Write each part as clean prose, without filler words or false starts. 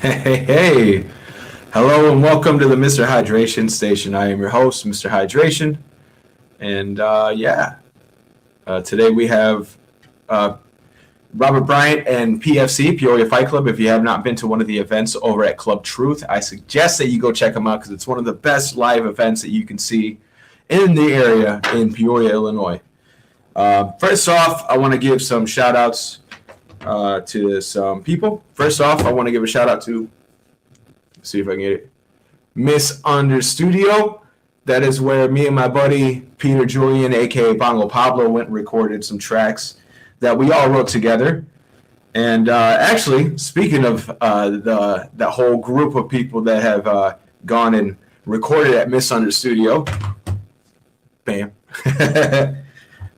Hey. Hello and welcome to the Mr. Hydration Station. I am your host, Mr. Hydration. And today we have Robert Bryant and PFC, Peoria Fight Club. If you have not been to one of the events over at Club Truth, I suggest that you go check them out because it's one of the best live events that you can see in the area in Peoria, Illinois. First off, I want to give some shout outs to some people. First off, I want to give a shout out to, see if I can get it, Miss Under Studio. That is where me and my buddy Peter Julian, aka Bongo Pablo, went and recorded some tracks that we all wrote together. And actually, speaking of that whole group of people that have gone and recorded at Miss Under Studio, bam.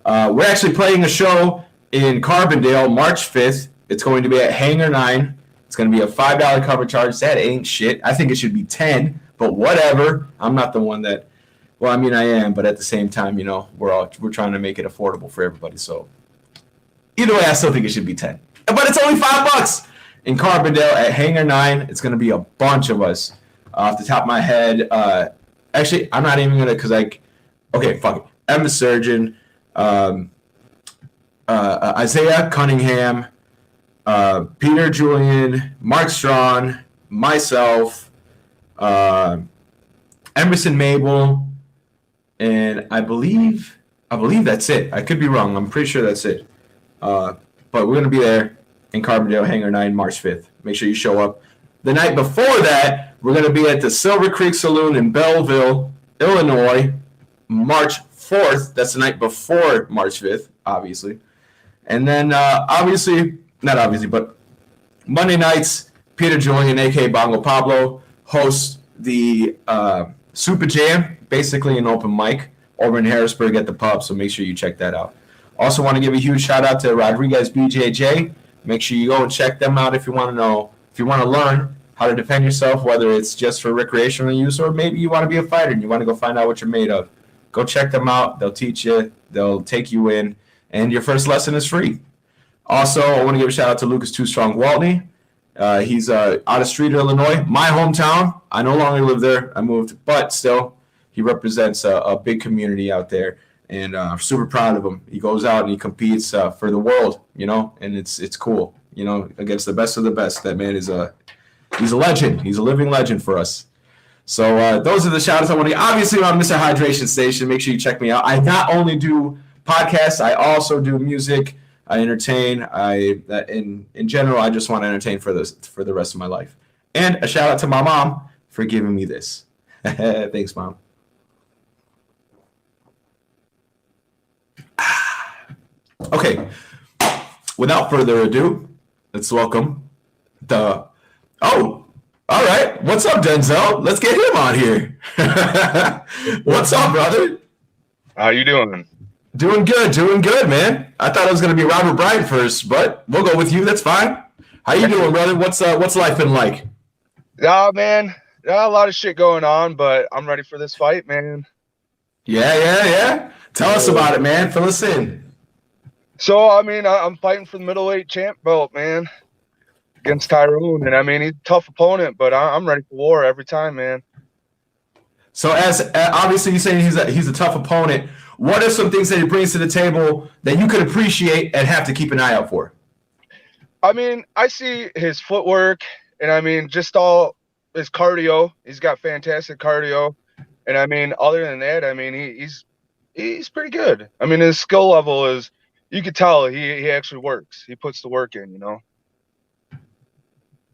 We're actually playing a show in Carbondale March 5th. It's going to be at Hangar 9. It's going to be a $5 cover charge. That ain't shit. I think it should be 10, but whatever. I'm not the one that, well, I mean, I am, but at the same time, you know, we're trying to make it affordable for everybody. So either way, I still think it should be 10. But it's only $5 in Carbondale at Hangar 9. It's going to be a bunch of us. Off the top of my head, actually, I'm not even going to, okay, fuck it. Emma Surgeon, Isaiah Cunningham, Peter Julian, Mark Strawn, myself, Emerson Mabel, and I believe that's it. I could be wrong. I'm pretty sure that's it. But we're going to be there in Carbondale, Hangar 9, March 5th. Make sure you show up. The night before that, we're going to be at the Silver Creek Saloon in Belleville, Illinois, March 4th. That's the night before March 5th, obviously. And then, but Monday nights, Peter Julian, a.k.a. Bongo Pablo, hosts the Super Jam, basically an open mic over in Harrisburg at the pub, so make sure you check that out. Also want to give a huge shout-out to Rodriguez BJJ. Make sure you go and check them out if you want to learn how to defend yourself, whether it's just for recreational use or maybe you want to be a fighter and you want to go find out what you're made of. Go check them out. They'll teach you. They'll take you in. And your first lesson is free. Also, I want to give a shout out to Lucas Too Strong Waltney. He's out of Street, Illinois, my hometown. I no longer live there. I moved, but still, he represents a big community out there, and I'm super proud of him. He goes out and he competes for the world, you know, and it's cool, you know, against the best of the best. That man is he's a legend. He's a living legend for us. So those are the shout outs I want to get. Obviously, on Mr. Hydration Station, make sure you check me out. I not only do podcasts, I also do music. I entertain. In general, I just want to entertain for the rest of my life. And a shout out to my mom for giving me this. Thanks, Mom. Okay. Without further ado, let's welcome the. Oh, all right. What's up, Denzel? Let's get him on here. What's up, brother? How you doing? Doing good, man. I thought it was gonna be Robert Bryant first, but we'll go with you. That's fine. How you doing, brother? What's life been like? Man. A lot of shit going on, but I'm ready for this fight, man. Yeah. Tell us about it, man. Fill us in. So, I mean, I'm fighting for the middleweight champ belt, man, against Tyrone, and I mean, he's a tough opponent, but I'm ready for war every time, man. So, as obviously you say he's a tough opponent. What are some things that he brings to the table that you could appreciate and have to keep an eye out for? I mean, I see his footwork, and I mean, just all his cardio. He's got fantastic cardio, and I mean, other than that, I mean, he's pretty good. I mean, his skill level is, you could tell he actually works. He puts the work in, you know.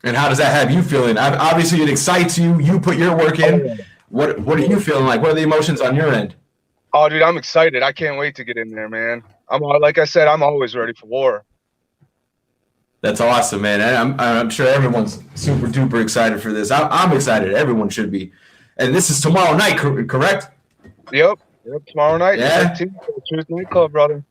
And how does that have you feeling? Obviously, it excites you. You put your work in. What are you feeling like? What are the emotions on your end? Oh, dude, I'm excited. I can't wait to get in there, man. Like I said, I'm always ready for war. That's awesome, man. And I'm sure everyone's super duper excited for this. I'm excited. Everyone should be. And this is tomorrow night, correct? Yep. Tomorrow night. Yeah. Truth Nightclub, brother.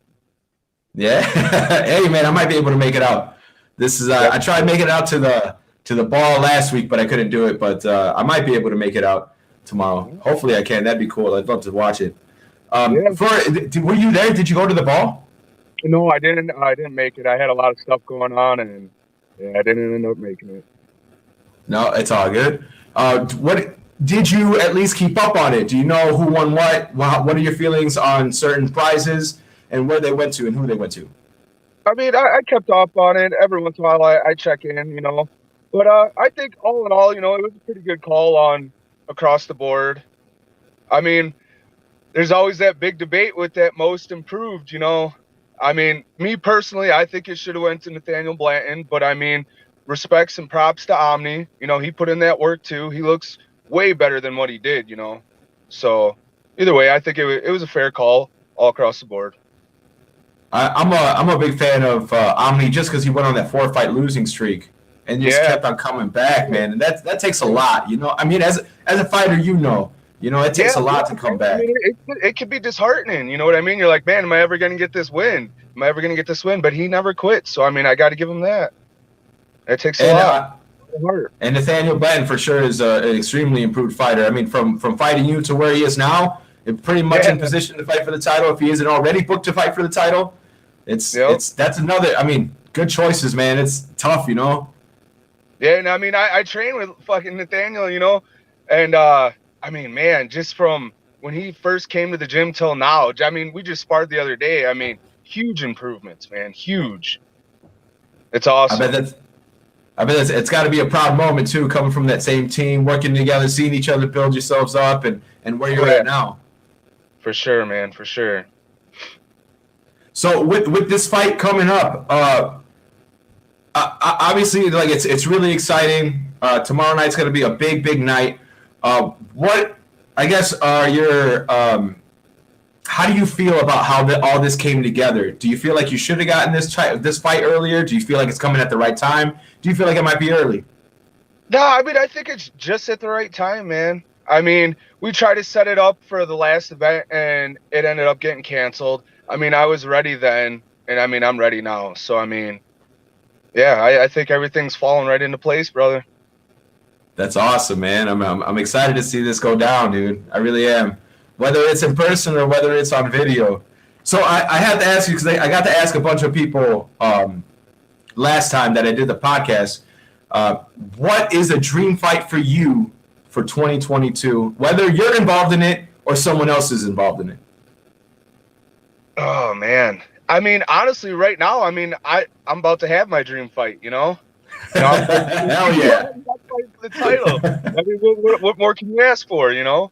Yeah. Hey, man, I might be able to make it out. This is I tried making it out to the ball last week, but I couldn't do it. But I might be able to make it out tomorrow. Hopefully, I can. That'd be cool. I'd love to watch it. Were you there? Did you go to the ball? No, I didn't make it. I had a lot of stuff going on, and I didn't end up making it. No, it's all good. What did you at least keep up on it? Do you know who won what? What are your feelings on certain prizes and where they went to and who they went to? I mean, I kept up on it. Every once in a while, I check in, you know. But I think all in all, you know, it was a pretty good call on across the board. I mean, there's always that big debate with that most improved, you know. I mean, me personally, I think it should have went to Nathaniel Blanton, but I mean, respects and props to Omni. You know, he put in that work too. He looks way better than what he did, you know. So either way, I think it was a fair call all across the board. I'm a big fan of Omni just because he went on that 4-fight losing streak and just Yeah, kept on coming back, man. And that takes a lot, you know. I mean, as a fighter, it yeah, takes a lot yeah, to come man. I back. mean, it could be disheartening. You know what I mean? You're like, man, am I ever going to get this win? Am I ever going to get this win? But he never quit. So I mean, I got to give him that. It takes a And lot. Heart. and Nathaniel Blanton for sure is an extremely improved fighter. I mean, from fighting you to where he is now, pretty much in Yeah. position to fight for the title. If he isn't already booked to fight for the title, Yep. that's another. I mean, good choices, man. It's tough, you know. Yeah, and I mean, I train with fucking Nathaniel, you know, and I mean, man, just from when he first came to the gym till now, I mean, we just sparred the other day. I mean, huge improvements, man, huge. It's I bet awesome. that's it's got to be a proud moment too, coming from that same team, working together, seeing each other build yourselves up, and where Oh you're yeah, at now. for sure, man, for sure. So with this fight coming up, obviously, like it's really exciting. Tomorrow night's going to be a big night. What I guess are your how do you feel about how all this came together? Do you feel like you should have gotten this fight earlier? Do you feel like it's coming at the right time? Do you feel like it might be early? No, I mean, I think it's just at the right time, man. I mean, we tried to set it up for the last event, and it ended up getting canceled. I mean, I was ready then, and I mean, I'm ready now. So I mean, yeah, I think everything's falling right into place, brother. That's awesome, man. I'm excited to see this go down, dude. I really am. Whether it's in person or whether it's on video. So I had to ask you because I got to ask a bunch of people last time that I did the podcast. What is a dream fight for you for 2022? Whether you're involved in it or someone else is involved in it. Oh man. I mean, honestly, right now, I mean, I'm about to have my dream fight. I'm Hell yeah. fighting for the title. I mean, what more can you ask for? You know?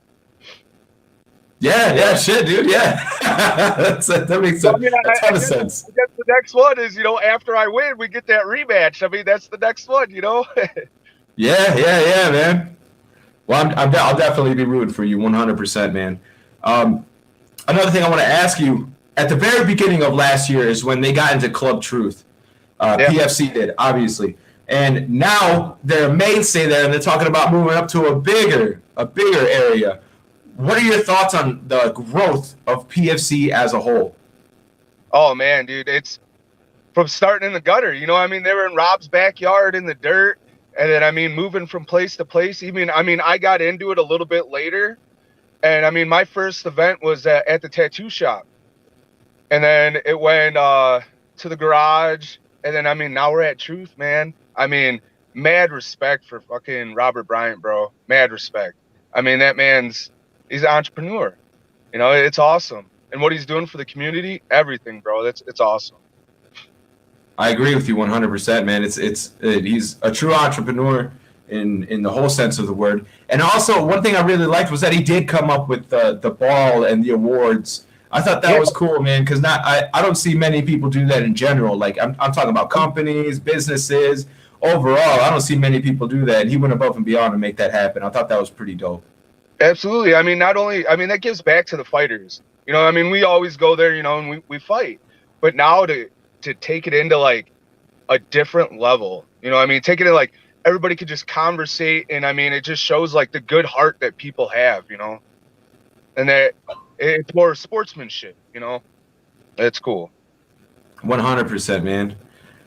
Yeah, shit, dude. Yeah. That makes So, I a mean, ton of sense. I guess the next one is, after I win, we get that rematch. I mean, that's the next one. Yeah, man. Well, I'll definitely be rooting for you 100%, man. Another thing I want to ask you, at the very beginning of last year is when they got into Club Truth. Yeah. PFC did, obviously. And now they're a mainstay there, and they're talking about moving up to a bigger area. What are your thoughts on the growth of PFC as a whole? Oh man, dude, it's from starting in the gutter. I mean, they were in Rob's backyard in the dirt, and then I mean, moving from place to place. I got into it a little bit later, and I mean, my first event was at the tattoo shop, and then it went to the garage, and then I mean, now we're at Truth, man. I mean, mad respect for fucking Robert Bryant, bro. Mad respect. I mean, he's an entrepreneur. It's awesome. And what he's doing for the community, everything, bro. It's awesome. I agree with you 100%, man. He's a true entrepreneur in the whole sense of the word. And also, one thing I really liked was that he did come up with the ball and the awards. I thought that was cool, man, because I don't see many people do that in general. Like I'm talking about companies, businesses. Overall, I don't see many people do that. And he went above and beyond to make that happen. I thought that was pretty dope. Absolutely. I mean, that gives back to the fighters. I mean, we always go there, and we fight. But now to take it into like a different level, I mean, take it in like everybody could just conversate, and I mean, it just shows like the good heart that people have, and that it's more sportsmanship, It's cool. 100%, man.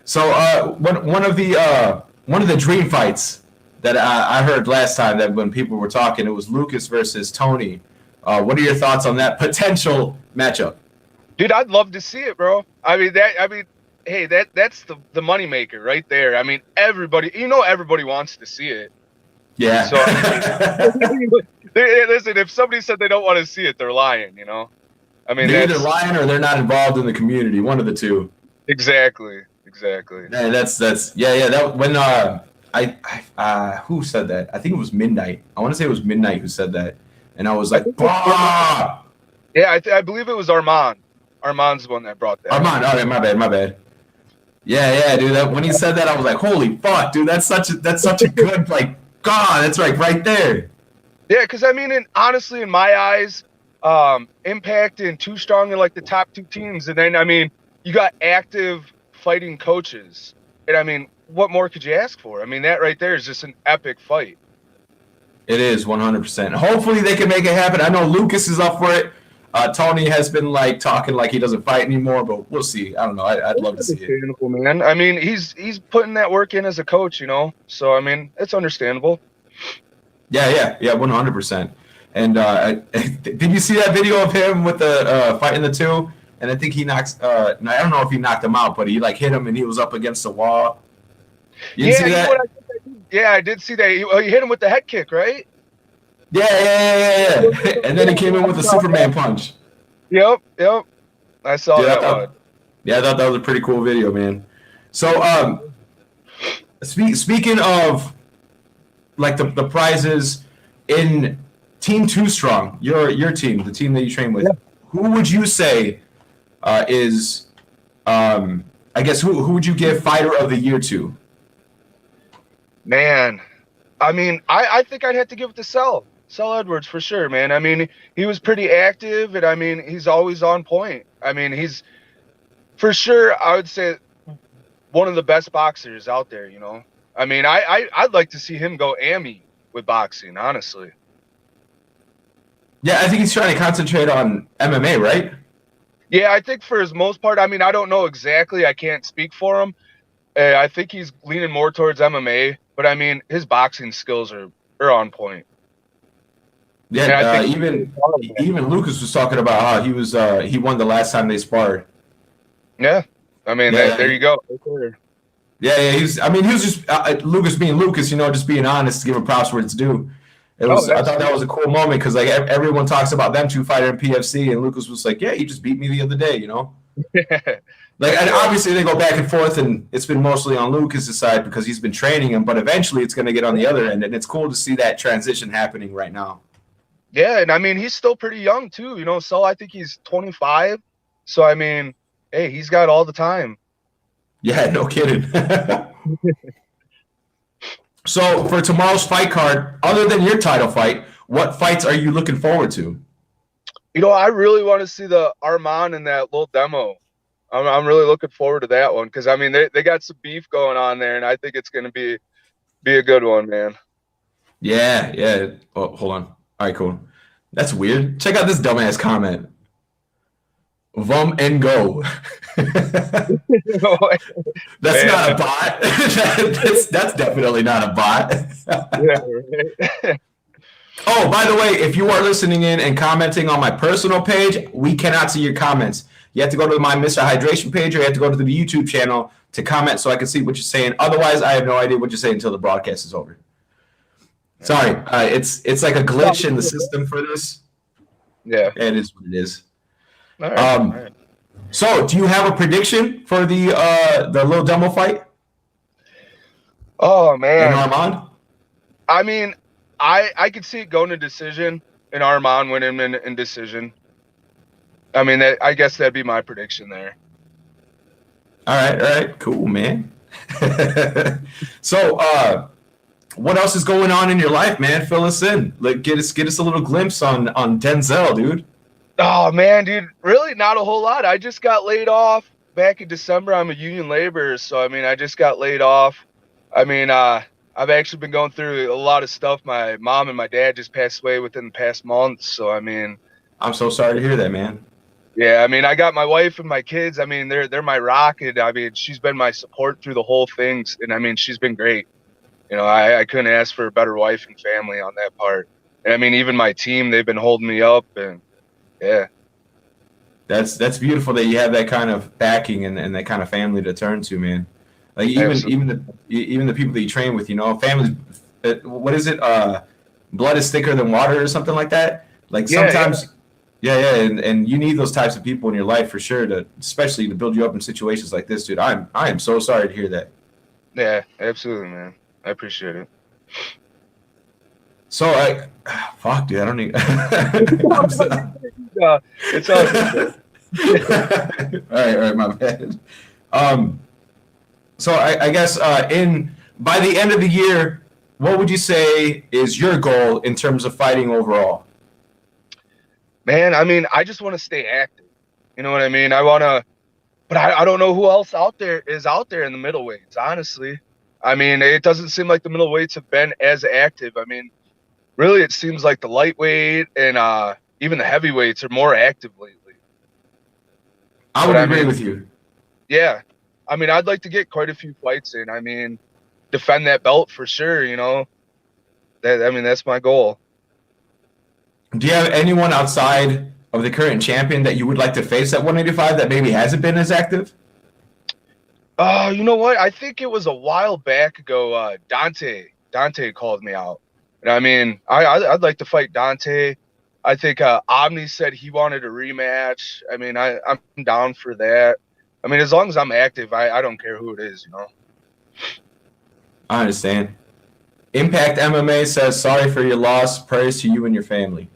So one of the dream fights that I heard last time that when people were talking, it was Lucas versus Tony. What are your thoughts on that potential matchup? Dude, I'd love to see it, bro. Hey, that's the moneymaker right there. I mean, everybody wants to see it. Yeah. So listen, if somebody said they don't want to see it, they're lying. I mean, They're either that's lying or they're not involved in the community. One of the two. exactly. Yeah, that's yeah. That when who said that? I think it was Midnight. I want to say it was Midnight who said that, and I was I like, think bah! yeah, I believe it was Armand. Armand's the one that brought that Armand. up. All right, my bad. Yeah, dude. When he said that, I was like, holy fuck, dude. That's such a good like. God, that's right there. Yeah, because I mean, honestly, in my eyes, Impact and Too Strong are like the top two teams, and then I mean, you got active fighting coaches, and I mean, what more could you ask for? I mean, that right there is just an epic fight. It is 100%. Hopefully they can make it happen. I know Lucas is up for it. Tony has been like talking like he doesn't fight anymore, but we'll see. I don't know. I'd love to see it. Understandable, man. I mean, he's putting that work in as a coach, So I mean, it's understandable. Yeah, 100%. And did you see that video of him with the fighting the two? And I think he knocks. I don't know if he knocked him out, but he like hit him, and he was up against the wall. You didn't see that? Yeah, I did see that. He hit him with the head kick, right? Yeah. And then he came in with a Superman punch. Yep. I saw that one. Yeah, I thought that was a pretty cool video, man. So, speaking of like the prizes in Team Too Strong, your team, the team that you train with, who would you say is, I guess, who would you give Fighter of the Year to? Man, I mean, I think I'd have to give it to Cell Edwards for sure, man. I mean, he was pretty active, and I mean, he's always on point. I mean, he's for sure, I would say, one of the best boxers out there. I mean, I'd like to see him go AMI with boxing, honestly. Yeah, I think he's trying to concentrate on MMA, right? Yeah, I think for his most part. I mean, I don't know exactly. I can't speak for him. I think he's leaning more towards MMA, but I mean, his boxing skills are on point. Yeah, even Lucas was talking about how he won the last time they sparred. Yeah, I mean, there you go. Yeah, he was just Lucas being Lucas, just being honest, to give him props where it's due. I thought that was a cool moment because like everyone talks about them two fighting in PFC, and Lucas was like, "Yeah, he just beat me the other day," Like, and obviously they go back and forth, and it's been mostly on Lucas's side because he's been training him, but eventually it's going to get on the other end, and it's cool to see that transition happening right now. Yeah, and I mean, he's still pretty young too, So I think he's 25. So I mean, hey, he's got all the time. Yeah, no kidding. So for tomorrow's fight card, other than your title fight, what fights are you looking forward to? I really want to see the Armand in that little demo. I'm really looking forward to that one because I mean they got some beef going on there, and I think it's going to be a good one, man. Yeah. Oh, hold on. All right, cool. That's weird. Check out this dumbass comment. Vum and go. That's not a bot. that's definitely not a bot. Yeah, right. Oh, by the way, if you are listening in and commenting on my personal page, we cannot see your comments. You have to go to my Mr. Hydration page, or you have to go to the YouTube channel to comment so I can see what you're saying. Otherwise, I have no idea what you're saying until the broadcast is over. Sorry, it's like a glitch in the system for this. Yeah, it is what it is. All right. So, do you have a prediction for the little demo fight? Oh man, and Armand. I mean, I could see it going to decision and Armand winning in decision. I mean, I guess that'd be my prediction there. All right, cool, man. So, what else is going on in your life, man? Fill us in. Like, get us a little glimpse on Denzel, dude. Oh man, dude, really not a whole lot. I just got laid off back in December. I'm a union laborer, so I mean, I just got laid off. I mean, I've actually been going through a lot of stuff. My mom and my dad just passed away within the past month, so I mean, I'm so sorry to hear that, man. Yeah, I mean, I got my wife and my kids. I mean, they're my rock, and I mean, she's been my support through the whole thing, and I mean, she's been great. I couldn't ask for a better wife and family on that part. And I mean, even my team, they've been holding me up, and yeah. That's beautiful that you have that kind of backing and that kind of family to turn to, man. Like even the people that you train with, what is it? Blood is thicker than water or something like that. Like Yeah, sometimes, yeah, and you need those types of people in your life for sure to, especially to build you up in situations like this, dude. I am so sorry to hear that. yeah, absolutely, man. I appreciate it. So fuck, dude, I don't need. It's all good. All right, my bad. So I guess in by the end of the year, what would you say is your goal in terms of fighting overall? Man, I mean, I just want to stay active. You know what I mean? I want to, but I don't know who else out there in the middleweights, honestly. I mean, it doesn't seem like the middleweights have been as active. I mean, really, it seems like the lightweight and even the heavyweights are more active lately. I But would I agree mean, with you. yeah, I mean, I'd like to get quite a few fights in. I mean, defend that belt for sure. You know, that's my goal. Do you have anyone outside of the current champion that you would like to face at 185 that maybe hasn't been as active? You know what? I think it was a while back ago. Dante called me out, and I mean, I'd like to fight Dante. I think Omni said he wanted a rematch. I mean, I'm down for that. I mean, as long as I'm active, I don't care who it is. You know. I understand. Impact MMA says sorry for your loss. Prayers to you and your family.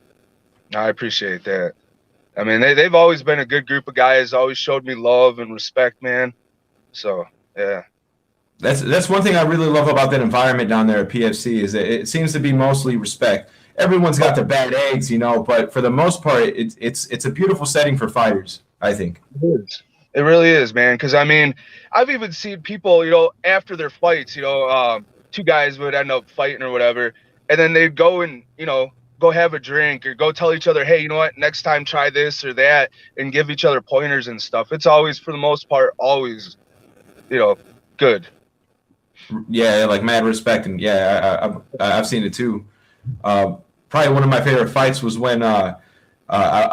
I appreciate that. I mean, they've always been a good group of guys. Always showed me love and respect, man. So yeah. That's one thing I really love about that environment down there at PFC is that it seems to be mostly respect. Everyone's got their bad eggs, you know, but for the most part, it's a beautiful setting for fighters, I think. It is. It really is, man. Because I mean, I've even seen people, you know, after their fights, you know, two guys would end up fighting or whatever, and then they'd go and, you know, go have a drink or go tell each other, hey, you know what, next time try this or that, and give each other pointers and stuff. It's always, for the most part, always, you know, good. Yeah, like mad respect, and yeah, I've seen it too. Probably one of my favorite fights was when I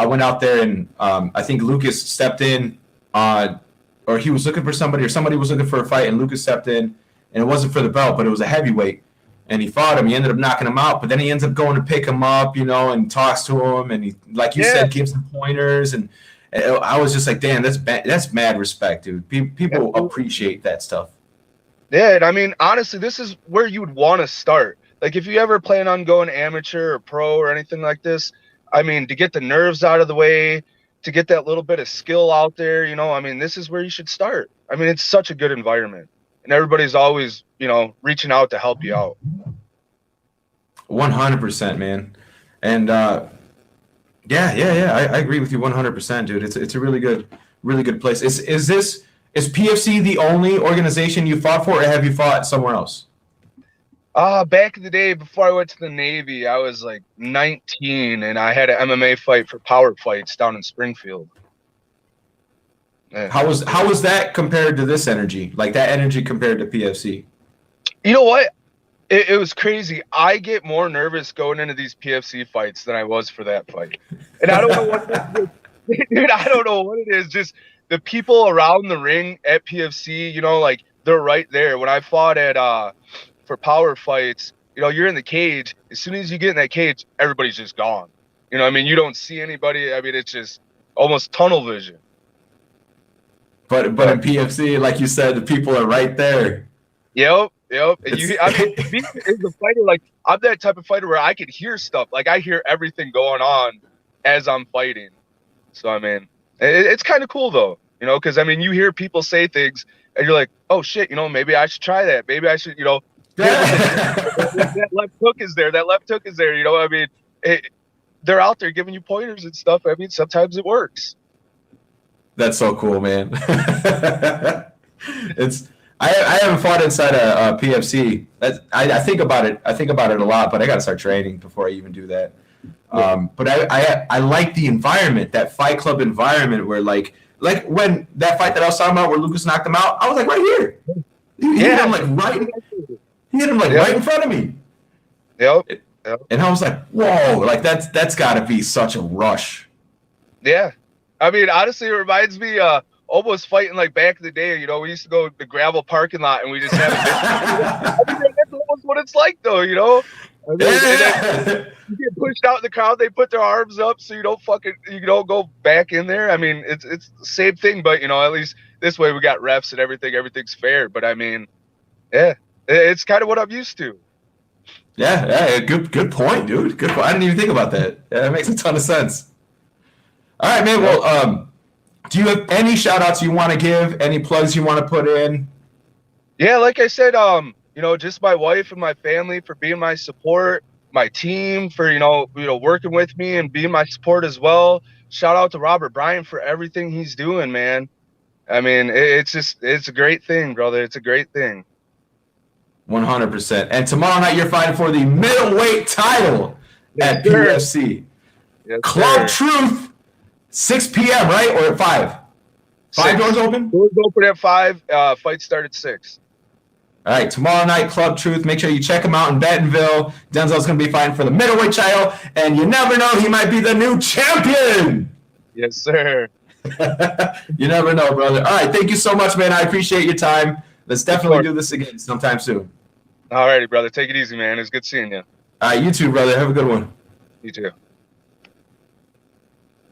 went out there and I think Lucas stepped in, or he was looking for somebody, or somebody was looking for a fight, and Lucas stepped in, and it wasn't for the belt, but it was a heavyweight, and he fought him. He ended up knocking him out, but then he ends up going to pick him up, you know, and talks to him, and he, like you said, gives him pointers, and I was just like, damn, that's mad respect, dude. People appreciate that stuff. Yeah, and I mean, honestly, this is where you would want to start. Like, if you ever plan on going amateur or pro or anything like this, I mean, to get the nerves out of the way, to get that little bit of skill out there, you know, I mean, this is where you should start. I mean, it's such a good environment, and everybody's always, you know, reaching out to help you out. 100%, man. And yeah, I agree with you 100%, dude. It's a really good place. Is PFC the only organization you fought for, or have you fought somewhere else? Back in the day, before I went to the Navy, I was like 19, and I had an MMA fight for Power Fights down in Springfield. Yeah. How was that compared to this energy? Like that energy compared to PFC? You know what? It was crazy. I get more nervous going into these PFC fights than I was for that fight, and I don't know what it is. Dude, I don't know what it is. Just the people around the ring at PFC, you know, like they're right there. When I fought at for Power Fights, you know, you're in the cage. As soon as you get in that cage, everybody's just gone. You know, I mean, you don't see anybody. I mean, it's just almost tunnel vision. But in PFC, like you said, the people are right there. Yep. And I mean, being as a fighter, like I'm that type of fighter where I could hear stuff. Like I hear everything going on as I'm fighting. So I mean, it's kind of cool though, you know, because I mean, you hear people say things, and you're like, oh shit, you know, maybe I should try that. Maybe I should, you know, that left hook is there. That left hook is there. You know, I mean, they're out there giving you pointers and stuff. I mean, sometimes it works. That's so cool, man. I haven't fought inside a PFC. I think about it. I think about it a lot, but I got to start training before I even do that. But I like the environment, that Fight Club environment, where like when that fight that I was talking about, where Lucas knocked him out, I was like right here. He hit him like right. He hit him like right in front of me. Yep. And I was like, whoa! Like that's got to be such a rush. Yeah, I mean, honestly, it reminds me almost fighting like back in the day. You know, we used to go to the gravel parking lot and we just have. I mean, that's almost what it's like, though. I mean, and then Yeah. you get pushed out in the crowd. They put their arms up so you don't go back in there. I mean, it's the same thing, but at least this way we got refs and everything. Everything's fair. But I mean, yeah, it's kind of what I'm used to. Yeah, good point, dude. Good point. I didn't even think about that. Yeah, that makes a ton of sense. All right, man. Yep. Well, do you have any shout outs you want to give? Any plugs you want to put in? Yeah, like I said, just my wife and my family for being my support, my team for working with me and being my support as well. Shout out to Robert Bryant for everything he's doing, man. I mean, it's a great thing, brother. It's a great thing. 100%. And tomorrow night you're fighting for the middleweight title at sir. PFC. Yes, Club sir. Truth, 6 p.m., right? Or at 5? 5 doors open? Doors open at 5. Fight start at 6. All right, tomorrow night, Club Truth. Make sure you check him out in Bentonville. Denzel's going to be fighting for the middleweight title, and you never know, he might be the new champion. Yes, sir. You never know, brother. All right, thank you so much, man. I appreciate your time. Let's definitely do this again sometime soon. All righty, brother. Take it easy, man. It was good seeing you. All right, you too, brother. Have a good one. You too.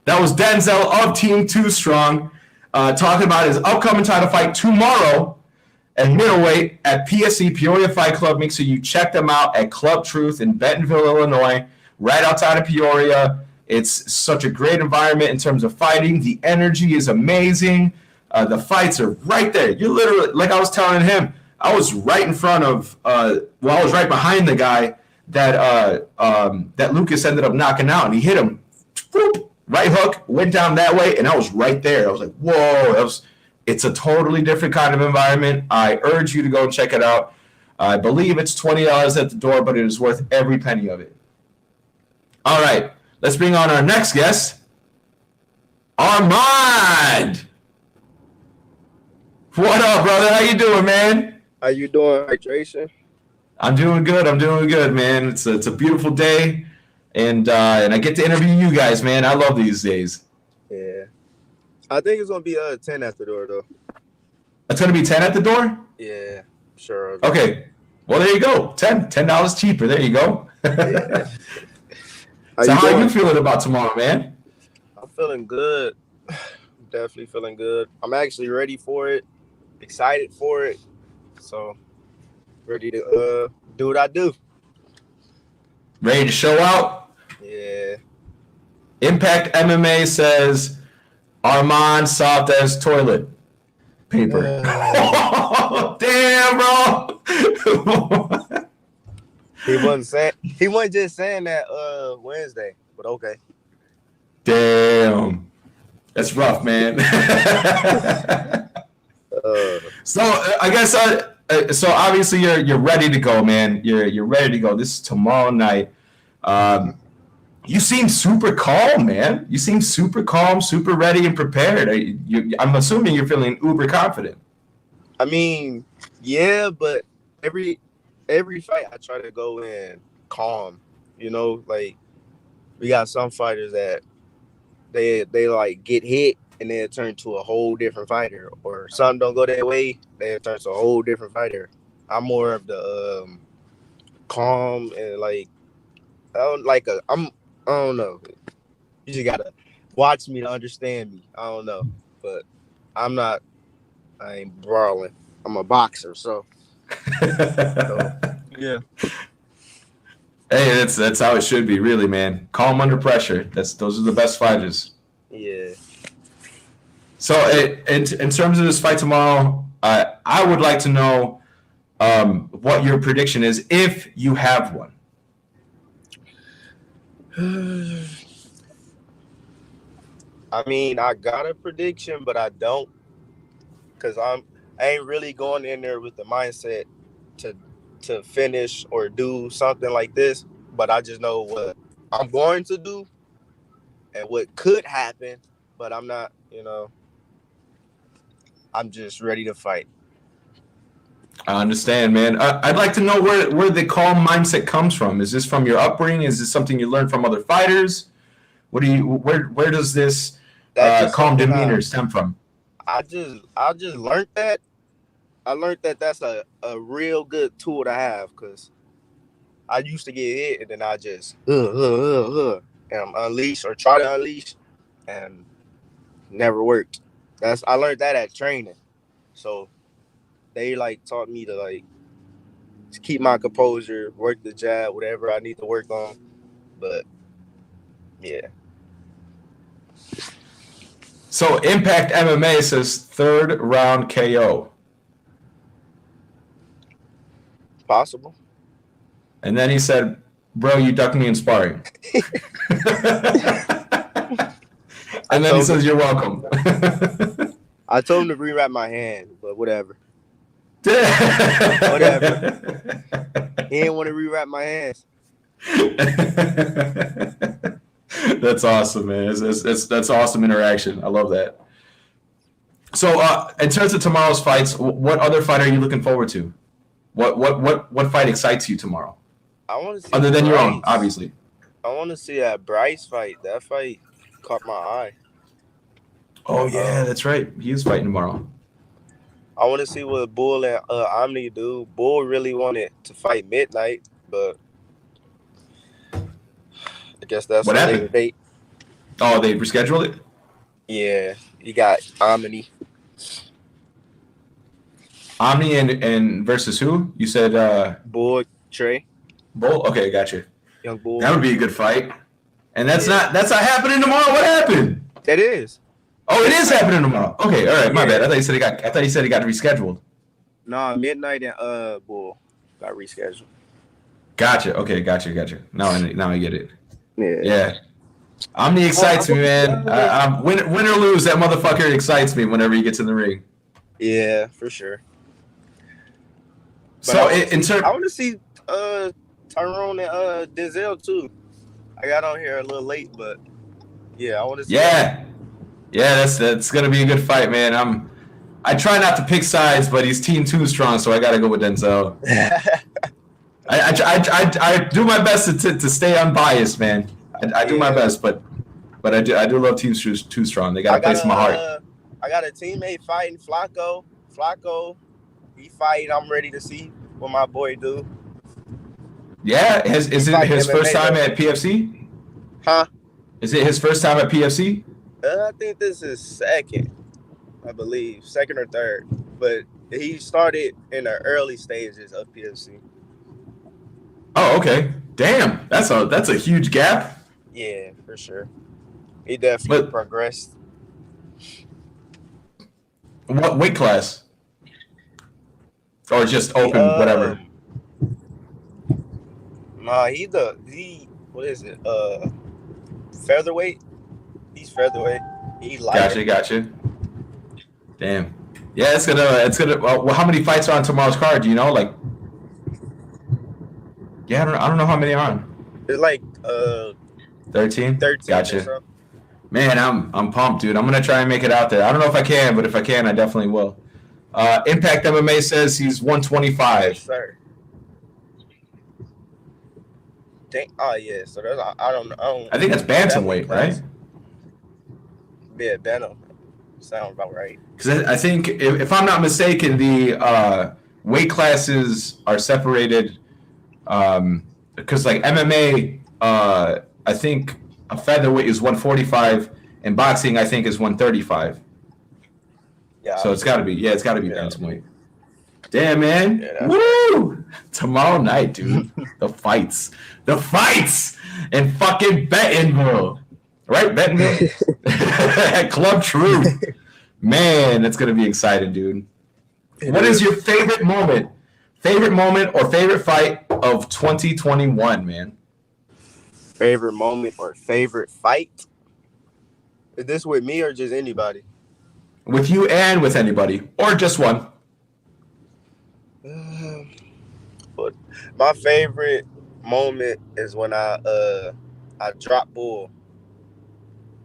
That was Denzel of Team 2 Strong talking about his upcoming title fight tomorrow at middleweight at PSC, Peoria Fight Club. Make sure you check them out at Club Truth in Bentonville, Illinois, right outside of Peoria. It's such a great environment in terms of fighting. The energy is amazing. The fights are right there. You're literally, like I was telling him, I was right in front of, I was right behind the guy that Lucas ended up knocking out, and he hit him. Whoop, right hook, went down that way, and I was right there. I was like, whoa, it's a totally different kind of environment. I urge you to go and check it out. I believe it's $20 at the door, but it is worth every penny of it. All right, let's bring on our next guest, Armand. What up, brother? How you doing, man? How you doing, hydration? I'm doing good, man. It's a beautiful day, and I get to interview you guys, man. I love these days. Yeah. I think it's gonna be 10 at the door though. It's gonna be 10 at the door? Yeah, sure. Okay. Well, there you go. $10 cheaper. There you go. Yeah. So how are you feeling about tomorrow, man? I'm feeling good. Definitely feeling good. I'm actually ready for it. Excited for it. So ready to do what I do. Ready to show out? Yeah. Impact MMA says Armand soft as toilet paper. Damn, bro. He wasn't just saying that Wednesday, but okay. Damn. That's rough, man. So I guess so obviously you're ready to go, man. You're ready to go. This is tomorrow night. You seem super calm, man. You seem super calm, super ready and prepared. I'm assuming you're feeling uber confident. I mean, yeah, but every fight I try to go in calm. Like we got some fighters that they like get hit and then turn to a whole different fighter, or something don't go their way, they turn to a whole different fighter. I'm more of the calm and like I don't know. You just gotta watch me to understand me. I don't know, but I ain't brawling. I'm a boxer, so yeah. Hey, that's how it should be, really, man. Calm under pressure. Those are the best fighters. Yeah. So, in terms of this fight tomorrow, I would like to know what your prediction is, if you have one. I mean, I got a prediction, but I don't, because I ain't really going in there with the mindset to finish or do something like this. But I just know what I'm going to do and what could happen. But I'm not, I'm just ready to fight. I understand, man. I'd like to know where the calm mindset comes from. Is this from your upbringing? Is this something you learned from other fighters? Where does this calm demeanor stem from? I just learned that. I learned that that's a real good tool to have, because I used to get hit, and then I just and unleash or try to unleash, and never worked. I learned that at training. So they like taught me to like keep my composure, work the jab, whatever I need to work on. But yeah, So Impact MMA says 3rd round KO. possible. And then he said, bro, you ducked me in sparring. And then he says, you're welcome. I told him to rewrap my hand, but whatever. Whatever. He didn't want to rewrap my hands. That's awesome, man. That's awesome interaction. I love that. So, in terms of tomorrow's fights, what other fight are you looking forward to? What fight excites you tomorrow? I want to see other than Bryce. your own, obviously. I want to see that Bryce fight. That fight caught my eye. Oh yeah, that's right. He is fighting tomorrow. I want to see what Bull and Omni do. Bull really wanted to fight Midnight, but I guess that's What a happened? later date. Oh, they rescheduled it? Yeah, you got Omni. Omni and versus who? You said Bull, Trey, Bull? Okay, gotcha. Young Bull. That would be a good fight. And that's not happening tomorrow. What happened? That is. Oh, it is happening tomorrow. Okay, all right, my bad. I thought he said he got rescheduled. Nah, Midnight and Bull got rescheduled. Gotcha. Okay, gotcha. Now I get it. Yeah. Omni excites me, man. Win or lose, that motherfucker excites me whenever he gets in the ring. Yeah, for sure. But So I want to see Tyrone and Denzel too. I got on here a little late, but yeah, I want to see. Yeah, that's gonna be a good fight, man. I try not to pick sides, but he's team 2 strong, so I gotta go with Denzel. I do my best to stay unbiased, man. I do my best, but I do love team 2 strong. They got a place in my heart. I got a teammate fighting Flacco. He fight. I'm ready to see what my boy do. Yeah, is it his first time at PFC? Huh? Is it his first time at PFC? I think this is second. I believe second or third, but he started in the early stages of PFC. Oh, okay. Damn, that's a huge gap. Yeah, for sure. He definitely progressed. What weight class? Or just open, whatever. Nah, what is it? Featherweight. He's featherweight. He lighter. Gotcha. Damn. Yeah, it's gonna. Well, how many fights are on tomorrow's card? Do you know? Like, yeah, I don't know how many are on. It's like 13. 13. Gotcha. Man, I'm pumped, dude. I'm gonna try and make it out there. I don't know if I can, but if I can, I definitely will. Impact MMA says he's 125. Yes, sir. Oh yeah, so there's I don't I think that's bantamweight, right? Yeah, bantam. Sounds about right. Because I think if I'm not mistaken, the weight classes are separated. Because like MMA, I think a featherweight is 145, and boxing I think is 135. Yeah. So it's got to be bantamweight. Damn, man. Yeah, woo! Tomorrow night, dude. the fights in fucking Bentonville, right? Bentonville at Club Truth. Man, that's gonna be exciting, dude. What is your favorite moment? Favorite moment or favorite fight of 2021, man? Favorite moment or favorite fight? Is this with me or just anybody? With you and with anybody, or just one. But my favorite moment is when I dropped Bull.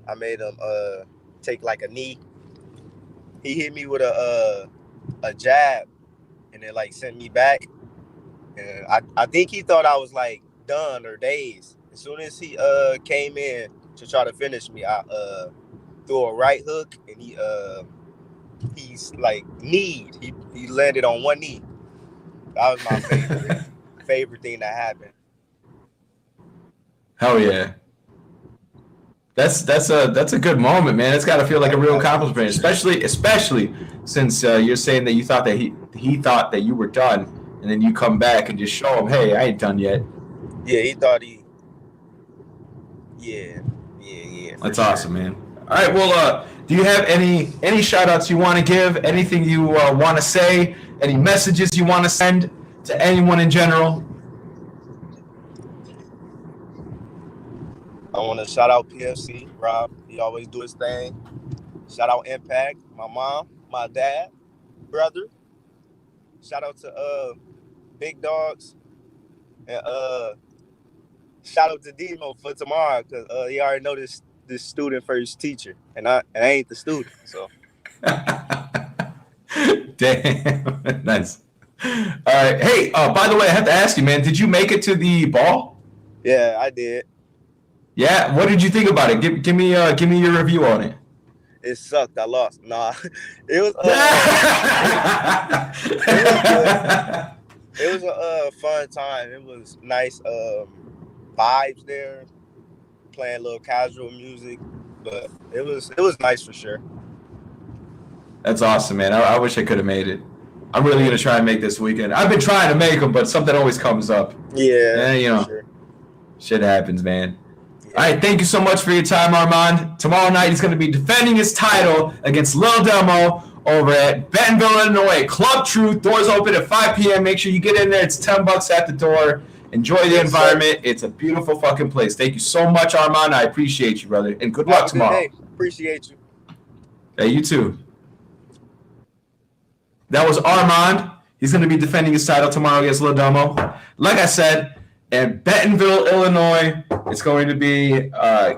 I made him take like a knee. He hit me with a jab, and it like sent me back. And I think he thought I was like done or dazed. As soon as he came in to try to finish me, I threw a right hook, and he's like kneed. He landed on one knee. That was my favorite thing that happened. Hell yeah. That's a good moment, man. It's got to feel like a real accomplishment, especially since you're saying that you thought that he thought that you were done, and then you come back and just show him, hey, I ain't done yet. Yeah, he thought he. Yeah. That's awesome, man. All right, well, do you have any shout outs you want to give? Anything you want to say? Any messages you want to send to anyone in general? I want to shout out PFC, Rob. He always do his thing. Shout out Impact, my mom, my dad, brother. Shout out to Big Dogs. And shout out to Demo for tomorrow, because he already know this student first teacher. And I ain't the student. So Damn. Nice. All right. Hey, by the way, I have to ask you, man, did you make it to the ball? yeah, I did. Yeah. What did you think about it? Give me your review on it. It sucked. I lost. Nah, it was. It was a fun time. It was nice vibes there, playing a little casual music, but it was nice for sure. That's awesome, man. I wish I could have made it. I'm really gonna try and make this weekend. I've been trying to make them, but something always comes up. Yeah, you know, sure. Shit happens, man. All right, thank you so much for your time, Armand. Tomorrow night he's going to be defending his title against Lil Demo over at Bentonville, Illinois. Club Truth, doors open at 5 p.m. Make sure you get in there. It's $10 at the door. Enjoy the environment. It's a beautiful fucking place. Thank you so much, Armand. I appreciate you, brother. And good luck tomorrow. Hey, appreciate you. Hey, you too. That was Armand. He's going to be defending his title tomorrow against Lil Demo. Like I said, in Bentonville, Illinois, it's going to be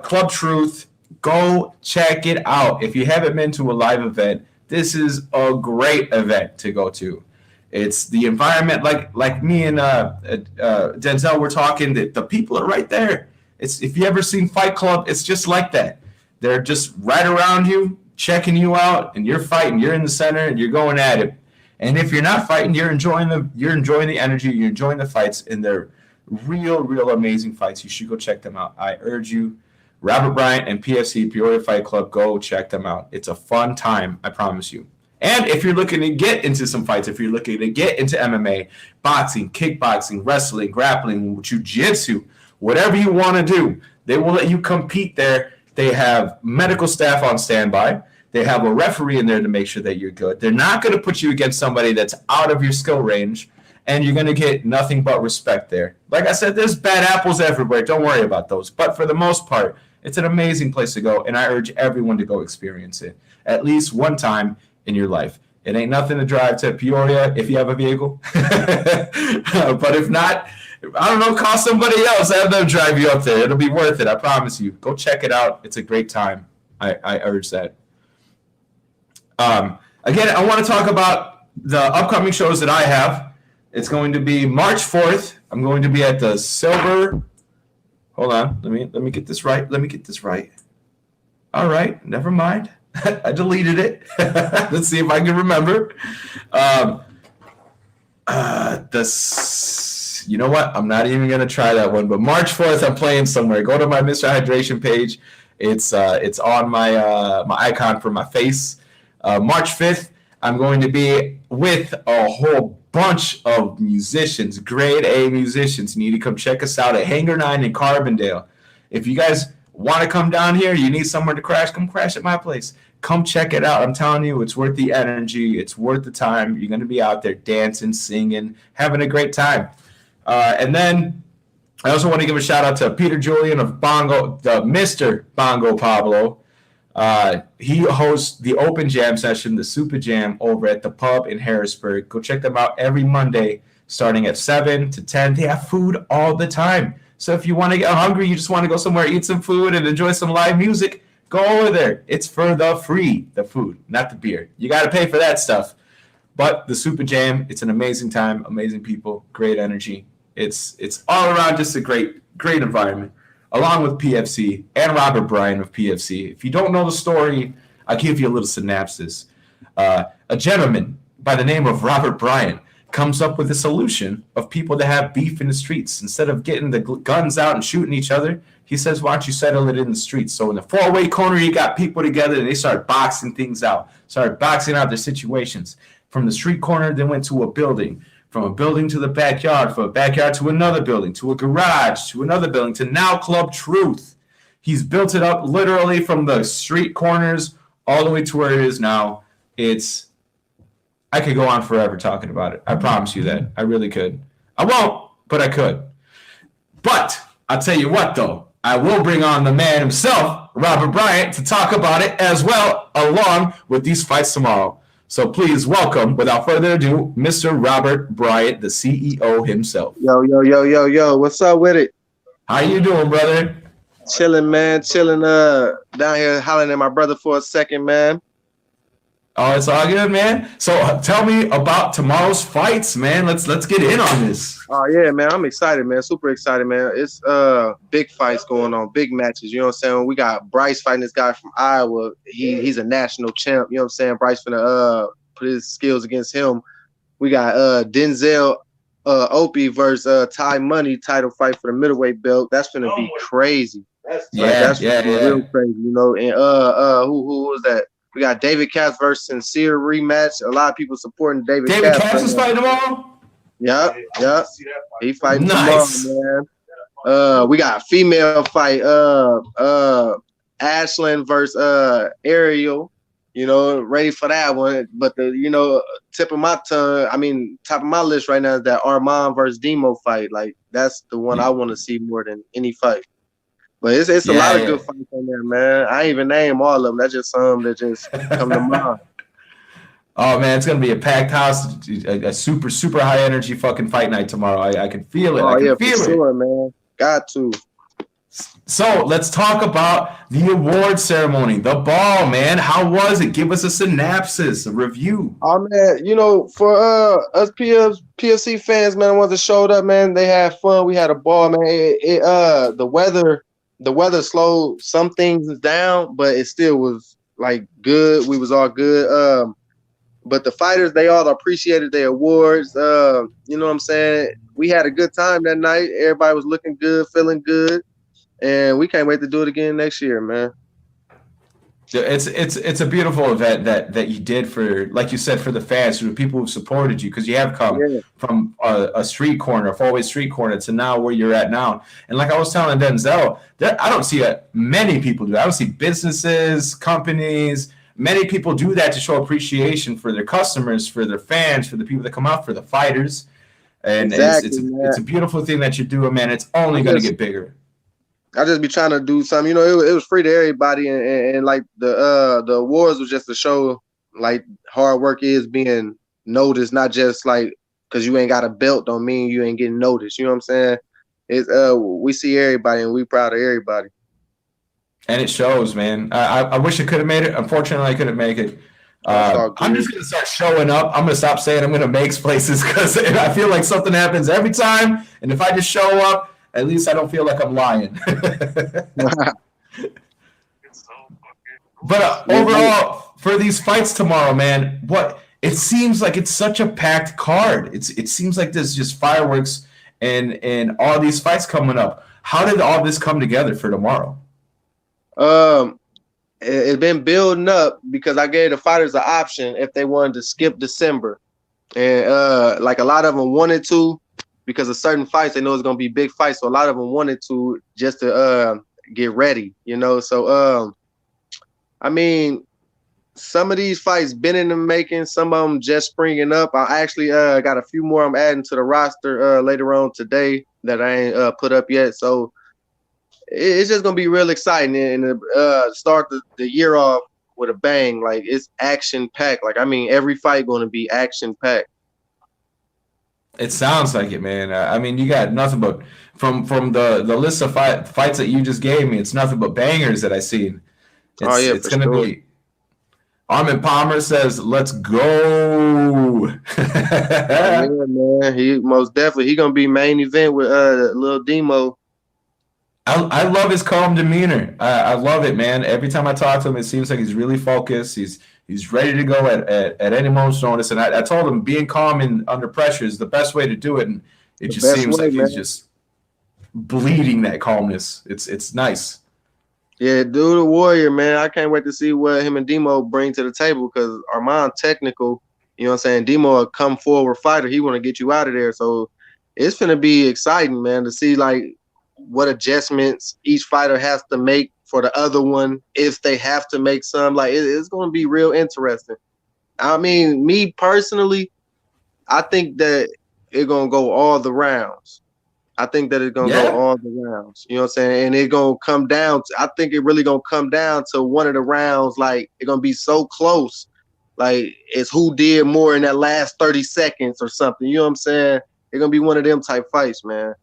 Club Truth. Go check it out. If you haven't been to a live event, this is a great event to go to. It's the environment, like me and Denzel were talking, the people are right there. It's if you ever seen Fight Club, it's just like that. They're just right around you, checking you out, and you're fighting. You're in the center, and you're going at it. And if you're not fighting, you're enjoying the energy, you're enjoying the fights, and they're real amazing fights. You should go check them out. I urge you, Robert Bryant and PFC, Peoria Fight Club, go check them out. It's a fun time, I promise you. And if you're looking to get into some fights, if you're looking to get into MMA, boxing, kickboxing, wrestling, grappling, jiu-jitsu, whatever you want to do, they will let you compete there. They have medical staff on standby. They have a referee in there to make sure that you're good. They're not going to put you against somebody that's out of your skill range, and you're going to get nothing but respect there. Like I said, there's bad apples everywhere. Don't worry about those. But for the most part, it's an amazing place to go, and I urge everyone to go experience it at least one time in your life. It ain't nothing to drive to Peoria if you have a vehicle. But if not, I don't know, call somebody else. Have them drive you up there. It'll be worth it. I promise you. Go check it out. It's a great time. I urge that. Again, I want to talk about the upcoming shows that I have. It's going to be March 4th. I'm going to be at the Silver. Hold on. Let me get this right. All right. Never mind. I deleted it. Let's see if I can remember. You know what? I'm not even going to try that one. But March 4th, I'm playing somewhere. Go to my Mr. Hydration page. It's on my icon for my face. March 5th, I'm going to be with a whole bunch of musicians, grade A musicians. You need to come check us out at Hangar 9 in Carbondale. If you guys want to come down here, you need somewhere to crash, come crash at my place. Come check it out. I'm telling you, it's worth the energy. It's worth the time. You're going to be out there dancing, singing, having a great time. And then I also want to give a shout out to Peter Julian of Bongo, the Mr. Bongo Pablo. He hosts the open jam session, the Super Jam, over at the pub in Harrisburg. Go check them out every Monday, starting at 7 to 10. They have food all the time. So if you want to get hungry, you just want to go somewhere, eat some food, and enjoy some live music, go over there. It's for the food, not the beer. You got to pay for that stuff. But the Super Jam, it's an amazing time, amazing people, great energy. It's all around just a great environment. Along with PFC and Robert Bryant of PFC. If you don't know the story, I'll give you a little synopsis. A gentleman by the name of Robert Bryant comes up with a solution of people that have beef in the streets. Instead of getting the guns out and shooting each other, he says, why don't you settle it in the streets? So in the 4-way corner, you got people together and they start boxing things out, started boxing out their situations. From the street corner, they went to a building. From a building to the backyard, from a backyard to another building, to a garage, to another building, to now Club Truth. He's built it up literally from the street corners all the way to where it is now. I could go on forever talking about it. I promise you that. I really could. I won't, but I could. But I'll tell you what, though. I will bring on the man himself, Robert Bryant, to talk about it as well, along with these fights tomorrow. So please welcome, without further ado, Mr. Robert Bryant, the CEO himself. Yo. What's up with it? How you doing, brother? Chilling, man. Chilling down here hollering at my brother for a second, man. Oh, it's all good, man. So tell me about tomorrow's fights, man. Let's get in on this. Oh yeah, man. I'm excited, man. Super excited, man. It's big fights going on, big matches. You know what I'm saying? We got Bryce fighting this guy from Iowa. He's a national champ. You know what I'm saying? Bryce finna put his skills against him. We got Denzel Opie versus Ty Money title fight for the middleweight belt. That's gonna be crazy. That's real crazy, you know. And who was that? We got David Katz versus Sincere rematch. A lot of people supporting David Katz is fighting tomorrow? Yep. He fighting nice. tomorrow, man. We got a female fight. Ashlyn versus Ariel. You know, ready for that one. But the top of my list right now is that Armand versus Demo fight. Like that's the one I want to see more than any fight. But it's a lot of good fights on there, man. I ain't even name all of them. That's just some that just come to mind. Oh man, it's gonna be a packed house, a super super high energy fucking fight night tomorrow. I can feel it. Oh yeah, for sure, man. Got to. So let's talk about the award ceremony, the ball, man. How was it? Give us a synopsis, a review. Oh man, for us PFC fans, man, the ones that showed up, man, they had fun. We had a ball, man. The weather slowed some things down, but it still was like good. We was all good. But the fighters, they all appreciated their awards. You know what I'm saying? We had a good time that night. Everybody was looking good, feeling good. And we can't wait to do it again next year, man. It's a beautiful event that you did for, like you said, for the fans, for the people who supported you, because you have come from a street corner, a 4-way street corner, to now where you're at now. And like I was telling Denzel, I don't see many people do that. I don't see businesses, companies, many people do that to show appreciation for their customers, for their fans, for the people that come out, for the fighters. And exactly, it's a beautiful thing that you're doing, man. It's only going to get bigger. I just be trying to do something, it was free to everybody, and like the awards was just to show like hard work is being noticed, not just like because you ain't got a belt don't mean you ain't getting noticed. You know what I'm saying? It's we see everybody and we proud of everybody. And it shows, man. I wish I could have made it. Unfortunately, I couldn't make it. I'm just going to start showing up. I'm going to stop saying I'm going to make places because I feel like something happens every time. And if I just show up, at least I don't feel like I'm lying. But overall, for these fights tomorrow, man, it seems like it's such a packed card. It seems like there's just fireworks and all these fights coming up. How did all this come together for tomorrow? It's been building up because I gave the fighters an option if they wanted to skip December, and like a lot of them wanted to. Because of certain fights, they know it's gonna be big fights, so a lot of them wanted to just to get ready, So, I mean, some of these fights been in the making, some of them just springing up. I actually got a few more I'm adding to the roster later on today that I ain't put up yet. So it's just gonna be real exciting and start the year off with a bang. Like it's action packed. Like every fight gonna be action packed. It sounds like it, man. I mean, you got nothing but from the list of fights that you just gave me. It's nothing but bangers that I seen. It's gonna be. Armin Palmer says, "Let's go." Yeah, man. He most definitely gonna be main event with Lil Demo. I love his calm demeanor. I love it, man. Every time I talk to him, it seems like he's really focused. He's He's ready to go at any moment's notice. And I told him being calm and under pressure is the best way to do it. And it just seems like he's just bleeding that calmness. It's nice. Yeah, dude, the warrior, man. I can't wait to see what him and Demo bring to the table because Armand technical, you know what I'm saying? Demo a come forward fighter. He want to get you out of there. So it's going to be exciting, man, to see like what adjustments each fighter has to make for the other one, if they have to make some. Like it's going to be real interesting. I mean, me personally, I think that it's going to go all the rounds. I think that it's going to go all the rounds. You know what I'm saying? And it's going to come down to, I think it really going to come down to one of the rounds. Like, it's going to be so close. Like, it's who did more in that last 30 seconds or something. You know what I'm saying? It's going to be one of them type fights, man.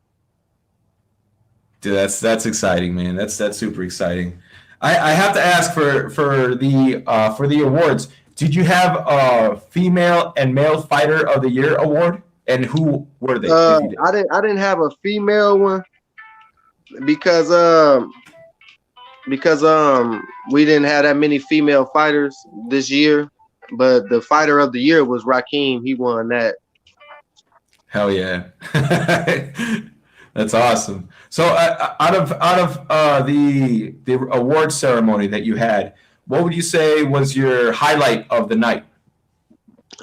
Dude, that's exciting, man. That's super exciting. I have to ask for the awards. Did you have a female and male fighter of the year award? And who were they? I didn't have a female one because we didn't have that many female fighters this year. But the fighter of the year was Raheem. He won that. Hell yeah. That's awesome. So out of the award ceremony that you had, what would you say was your highlight of the night?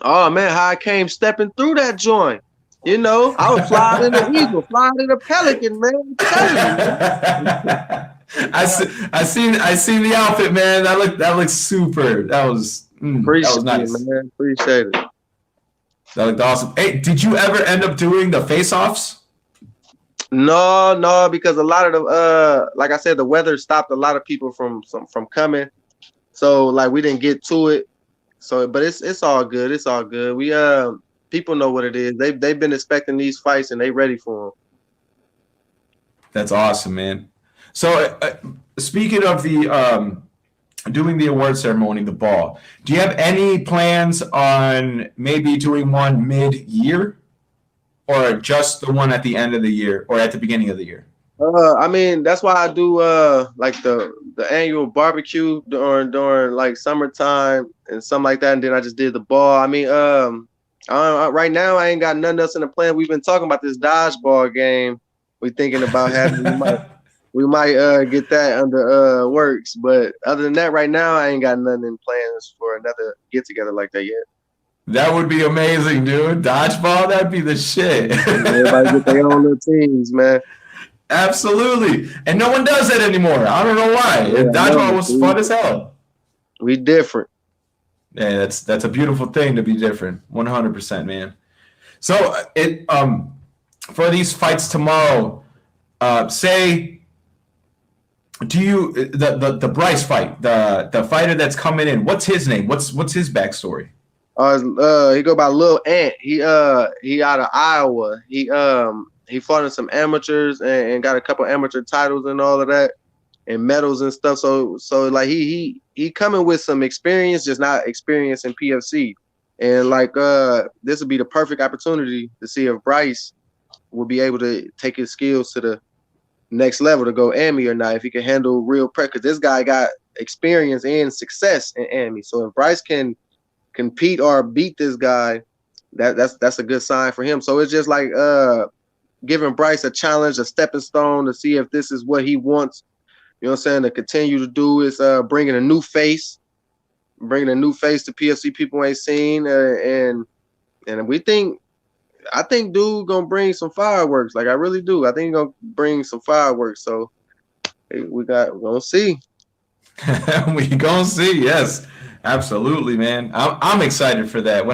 Oh man, how I came stepping through that joint. You know, I was flying in the Eagle, flying in the Pelican, man. I seen the outfit, man. That looked super. That was nice. Man. Appreciate it. That looked awesome. Hey, did you ever end up doing the face-offs? No, because a lot of the like I said, the weather stopped a lot of people from coming. So like we didn't get to it. So but it's all good. It's all good. We people know what it is. They've been expecting these fights and they ready for them. That's awesome, man. So speaking of the doing the award ceremony, the ball, do you have any plans on maybe doing one mid-year or just the one at the end of the year or at the beginning of the year? I mean, that's why I do like the annual barbecue during like summertime and something like that. And then I just did the ball. I mean, right now I ain't got nothing else in the plan. We've been talking about this dodgeball game. We're thinking about having we might get that under works. But other than that, right now I ain't got nothing in plans for another get together like that yet. That would be amazing, dude. Dodgeball, that'd be the shit. Everybody get their own little teams, man. Absolutely. And no one does that anymore. I don't know why. Yeah, dodgeball was fun as hell. We different. Yeah, that's a beautiful thing to be different. 100%, man. So it for these fights tomorrow, say do you the Bryce fight, the fighter that's coming in, what's his name? What's his backstory? He go by Lil Ant. He out of Iowa. He fought in some amateurs and got a couple amateur titles and all of that and medals and stuff. So like he coming with some experience, just not experience in PFC. And like this would be the perfect opportunity to see if Bryce will be able to take his skills to the next level to go AMI or not, if he can handle real pressure. Because this guy got experience and success in AMI. So if Bryce can compete or beat this guy, that's a good sign for him. So it's just like giving Bryce a challenge, a stepping stone to see if this is what he wants, you know what I'm saying, to continue to do. Is bringing a new face to PFC people ain't seen. And I think dude gonna bring some fireworks. Like I really do. I think he's gonna bring some fireworks. So we're gonna see. We gonna see, yes. Absolutely, man. I'm excited for that.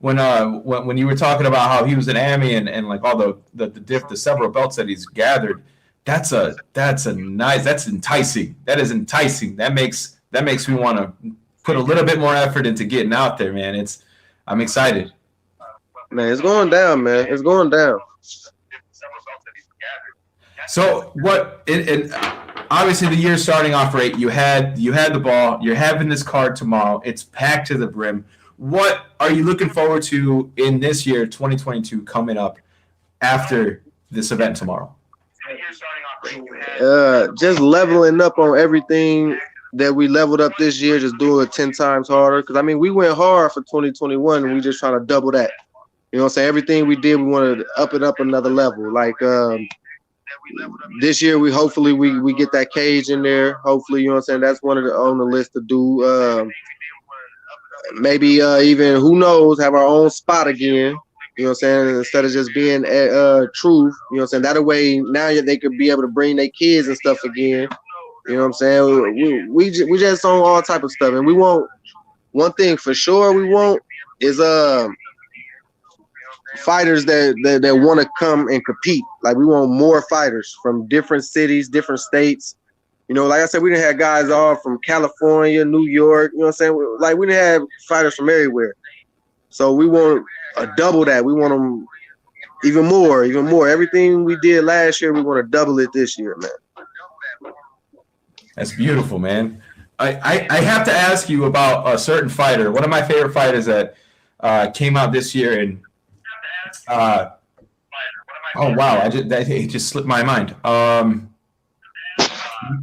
When you were talking about how he was an AMI and like all the several belts that he's gathered, that's enticing. That is enticing. That makes me want to put a little bit more effort into getting out there, man. I'm excited. Man, it's going down, man. It's going down. So obviously the year's starting off right. You had the ball. You're having this card tomorrow. It's packed to the brim. What are you looking forward to in this year, 2022, coming up after this event tomorrow? Just leveling up on everything that we leveled up this year, just do it 10 times harder. Because I mean, we went hard for 2021, and we just trying to double that. You know what I'm saying? Everything we did, we wanted to up it up another level. Like this year, we hopefully we get that cage in there. Hopefully, you know what I'm saying? That's one of the on the list to do. Maybe even, who knows, have our own spot again. You know what I'm saying? Instead of just being Truth. You know what I'm saying? That way, now they could be able to bring their kids and stuff again. You know what I'm saying? We just on all type of stuff, and we want one thing for sure. We want is fighters that want to come and compete. Like, we want more fighters from different cities, different states. You know, like I said, we didn't have guys all from California, New York. You know what I'm saying? Like, we didn't have fighters from everywhere. So we want a double that. We want them even more. Everything we did last year, we want to double it this year, man. That's beautiful, man. I have to ask you about a certain fighter. One of my favorite fighters that came out this year, and oh wow, it just slipped my mind.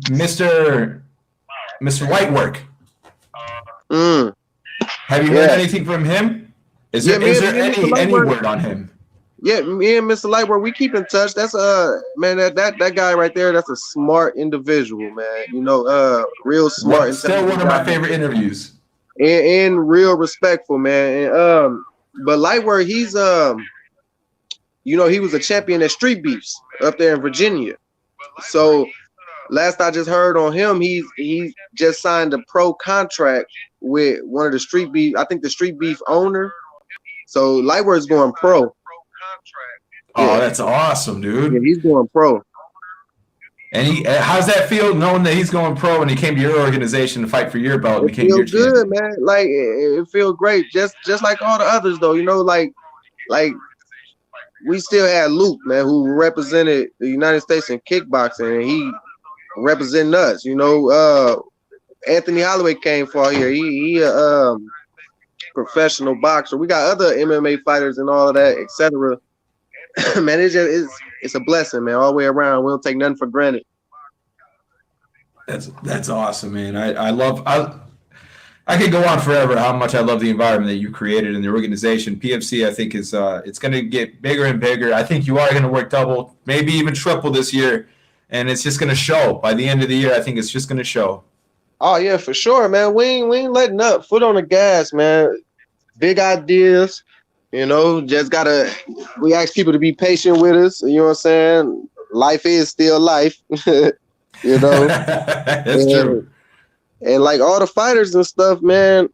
Mr. Whitework. Have you heard anything from him? Is there any word on him? Yeah, me and Mr. Lightwork, we keep in touch. That's man, that guy right there, that's a smart individual, man. You know, real smart. Still one of my favorite interviews. And real respectful, man. And but Lightwork, he's you know, he was a champion at Street Beefs up there in Virginia. So last I just heard on him, he just signed a pro contract with one of the Street Beef, I think the Street Beef owner. So Lightwork's going pro. Oh, that's awesome, dude. Yeah, he's going pro. And how's that feel, knowing that he's going pro and he came to your organization to fight for your belt? It feels good, man. Like, it feels great. Just like all the others, though. You know, like we still had Luke, man, who represented the United States in kickboxing, and he representing us. You know, Anthony Holloway came for here. He a professional boxer. We got other MMA fighters and all of that, etc. Man, it's a blessing, man, all the way around. We don't take nothing for granted. That's awesome, man. I could go on forever how much I love the environment that you created in the organization. PFC, I think, is it's going to get bigger and bigger. I think you are going to work double, maybe even triple this year, and it's just going to show. By the end of the year, I think it's just going to show. Oh, yeah, for sure, man. We ain't letting up. Foot on the gas, man. Big ideas. You know, we ask people to be patient with us. You know what I'm saying? Life is still life. You know? That's true. And like all the fighters and stuff, man,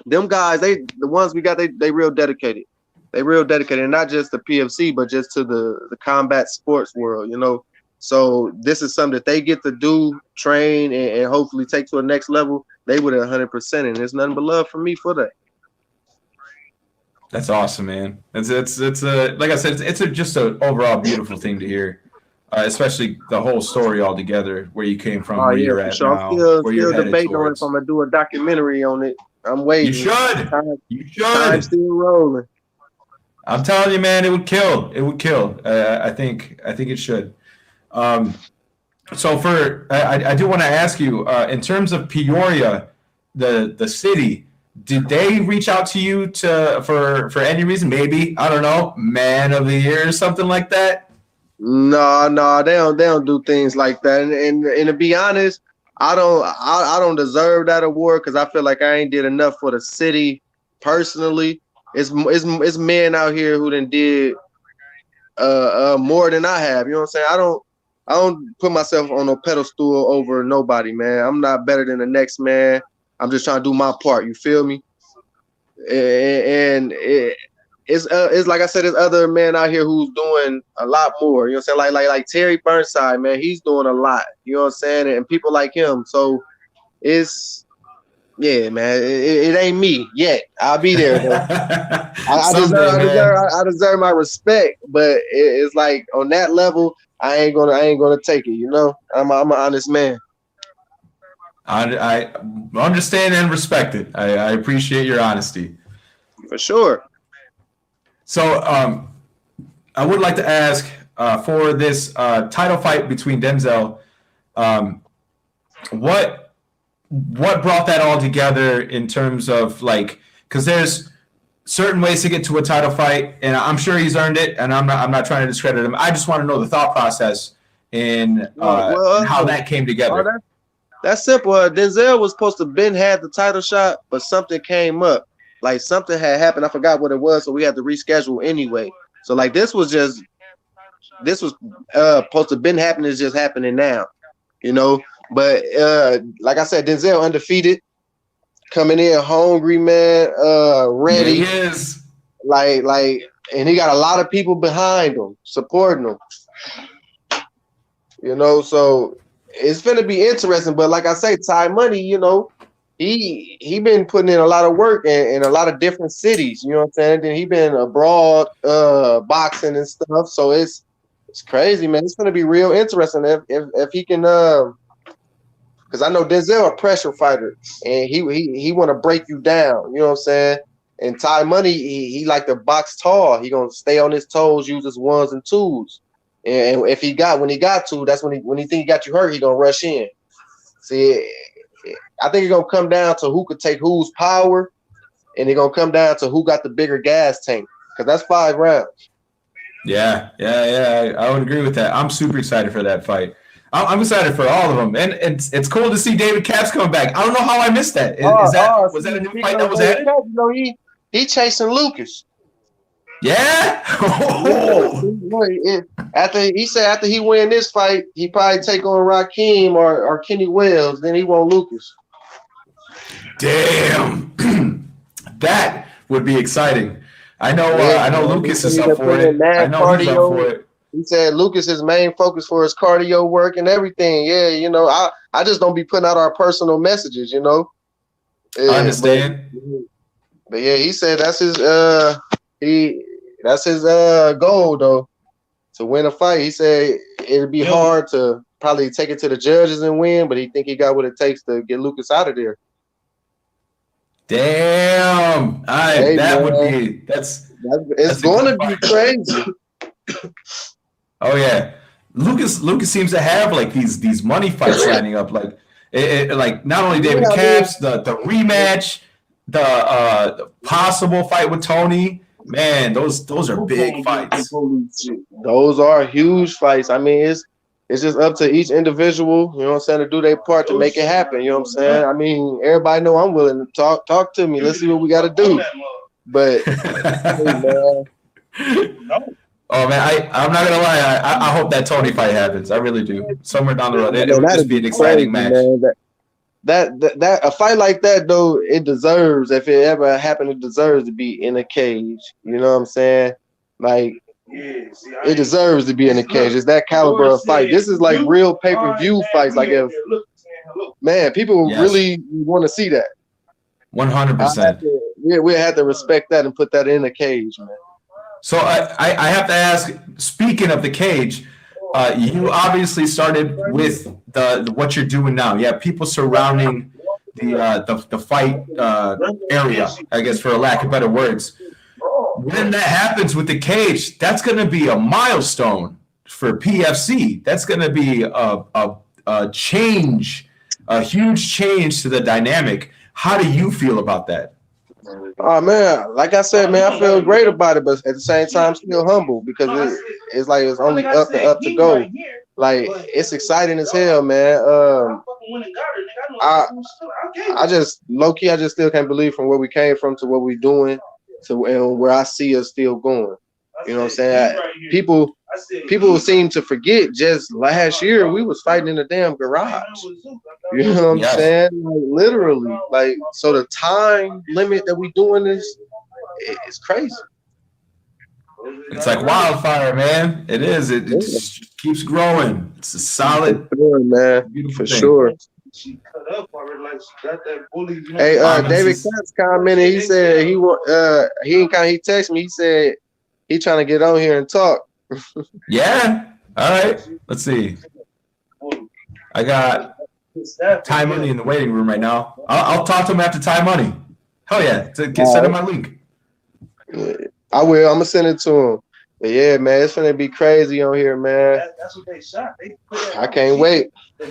them guys, the ones we got, they real dedicated. They real dedicated, and not just the PFC, but just to the combat sports world, you know? So this is something that they get to do, train, and hopefully take to a next level. They would 100%, and there's nothing but love from me for that. That's awesome, man. It's like I said, it's just an overall beautiful thing to hear, especially the whole story all together, where you came from, where you're at now, where you're headed debating towards. On if I'm gonna do a documentary on it. I'm waiting. You should. Time's still rolling. I'm telling you, man, it would kill. It would kill. I think it should. So I do want to ask you, in terms of Peoria, the city. Did they reach out to you for any reason? Maybe, I don't know, man of the year or something like that? No, they don't do things like that. And to be honest, I don't deserve that award, because I feel like I ain't did enough for the city personally. It's men out here who done did more than I have. You know what I'm saying? I don't put myself on no pedestal over nobody, man. I'm not better than the next man. I'm just trying to do my part. You feel me? And it's like I said, there's other men out here who's doing a lot more. You know what I'm saying? Like Terry Burnside, man, he's doing a lot. You know what I'm saying? And people like him. So yeah, man. It ain't me yet. I'll be there though. I deserve my respect, but it's like on that level, I ain't gonna take it. You know, I'm an honest man. I understand and respect it. I appreciate your honesty. For sure. So I would like to ask for this title fight between Denzel, what what brought that all together in terms of like, because there's certain ways to get to a title fight, and I'm sure he's earned it, and I'm not trying to discredit him. I just want to know the thought process and how that came together. That's simple. Denzel was supposed to been had the title shot, but something came up. Like something had happened. I forgot what it was, so we had to reschedule anyway. So like this was supposed to been happening. It's just happening now, you know. But like I said, Denzel undefeated, coming in hungry, man, ready. Yeah, he is. Like, and he got a lot of people behind him, supporting him. You know, so it's gonna be interesting. But like I say, Ty Money, you know, he been putting in a lot of work in a lot of different cities. You know what I'm saying? Then he been abroad, boxing and stuff. So it's crazy, man. It's gonna be real interesting if he can. Because I know Denzel a pressure fighter, and he want to break you down. You know what I'm saying? And Ty Money, he like to box tall. He gonna stay on his toes, use his ones and twos. And if when he got to, that's when he think he got you hurt, he gonna rush in. See, I think it's gonna come down to who could take whose power, and it's gonna come down to who got the bigger gas tank. Because that's 5 rounds. Yeah. I would agree with that. I'm super excited for that fight. I'm excited for all of them, and it's cool to see David Capps coming back. I don't know how I missed that. Was that a new fight that was added? You know, he chasing Lucas. Yeah. After he win this fight, he probably take on Raheem or Kenny Wells. Then he want Lucas. Damn, that would be exciting. I know Lucas is up for it. I know he's up for it. He said Lucas is main focus for his cardio work and everything. Yeah, you know, I just don't be putting out our personal messages, you know. Yeah, I understand. But yeah, he said that's his goal though, to win a fight. He said it'd be hard to probably take it to the judges and win, but he think he got what it takes to get Lucas out of there. Damn. That's going to be crazy. Oh yeah, Lucas seems to have like these money fights lining up. Like like not only David Capps, the rematch, the possible fight with Tony. Man, those are big fights. Those are huge fights. I mean, it's just up to each individual, you know what I'm saying, to do their part to make it happen. You know what I'm saying? I mean, everybody know I'm willing to talk to me. Let's see what we got to do. But hey, man. Oh man, I'm not gonna lie. I hope that Tony fight happens. I really do. Somewhere down the road, it would just be an exciting match. Man. That a fight like that though, it deserves. If it ever happened, it deserves to be in a cage. You know what I'm saying? Like it deserves to be in a cage. It's that caliber of fight. This is like real pay-per-view fights. Like if man, people really want to see that. 100%. We have to respect that and put that in a cage, man. So I have to ask, speaking of the cage, you obviously started with what you're doing now. You have people surrounding the fight area, I guess, for a lack of better words. When that happens with the cage, that's going to be a milestone for PFC. That's going to be a change, a huge change to the dynamic. How do you feel about that? Oh man, like I said, man, I feel great about it, but at the same time, still humble because it's like it's only up to go. Like it's exciting as hell, man. I just low key, I just still can't believe from where we came from to what we're doing to and where I see us still going. You know what I'm saying? People seem to forget just last year we was fighting in a damn garage. You know what I'm saying? Like, literally. Like, so the time limit that we doing this is crazy. It's like wildfire, man. It is. It just keeps growing. It's a solid, man. For sure. Hey, David Katz commented. He said he texted me. He said he trying to get on here and talk. Yeah. All right. Let's see. I got Ty Money in the waiting room right now. I'll talk to him after Ty Money. Hell yeah. Send him my link. I will. I'm gonna send it to him. But yeah, man, it's gonna be crazy on here, man. That's what they shot. I can't wait. I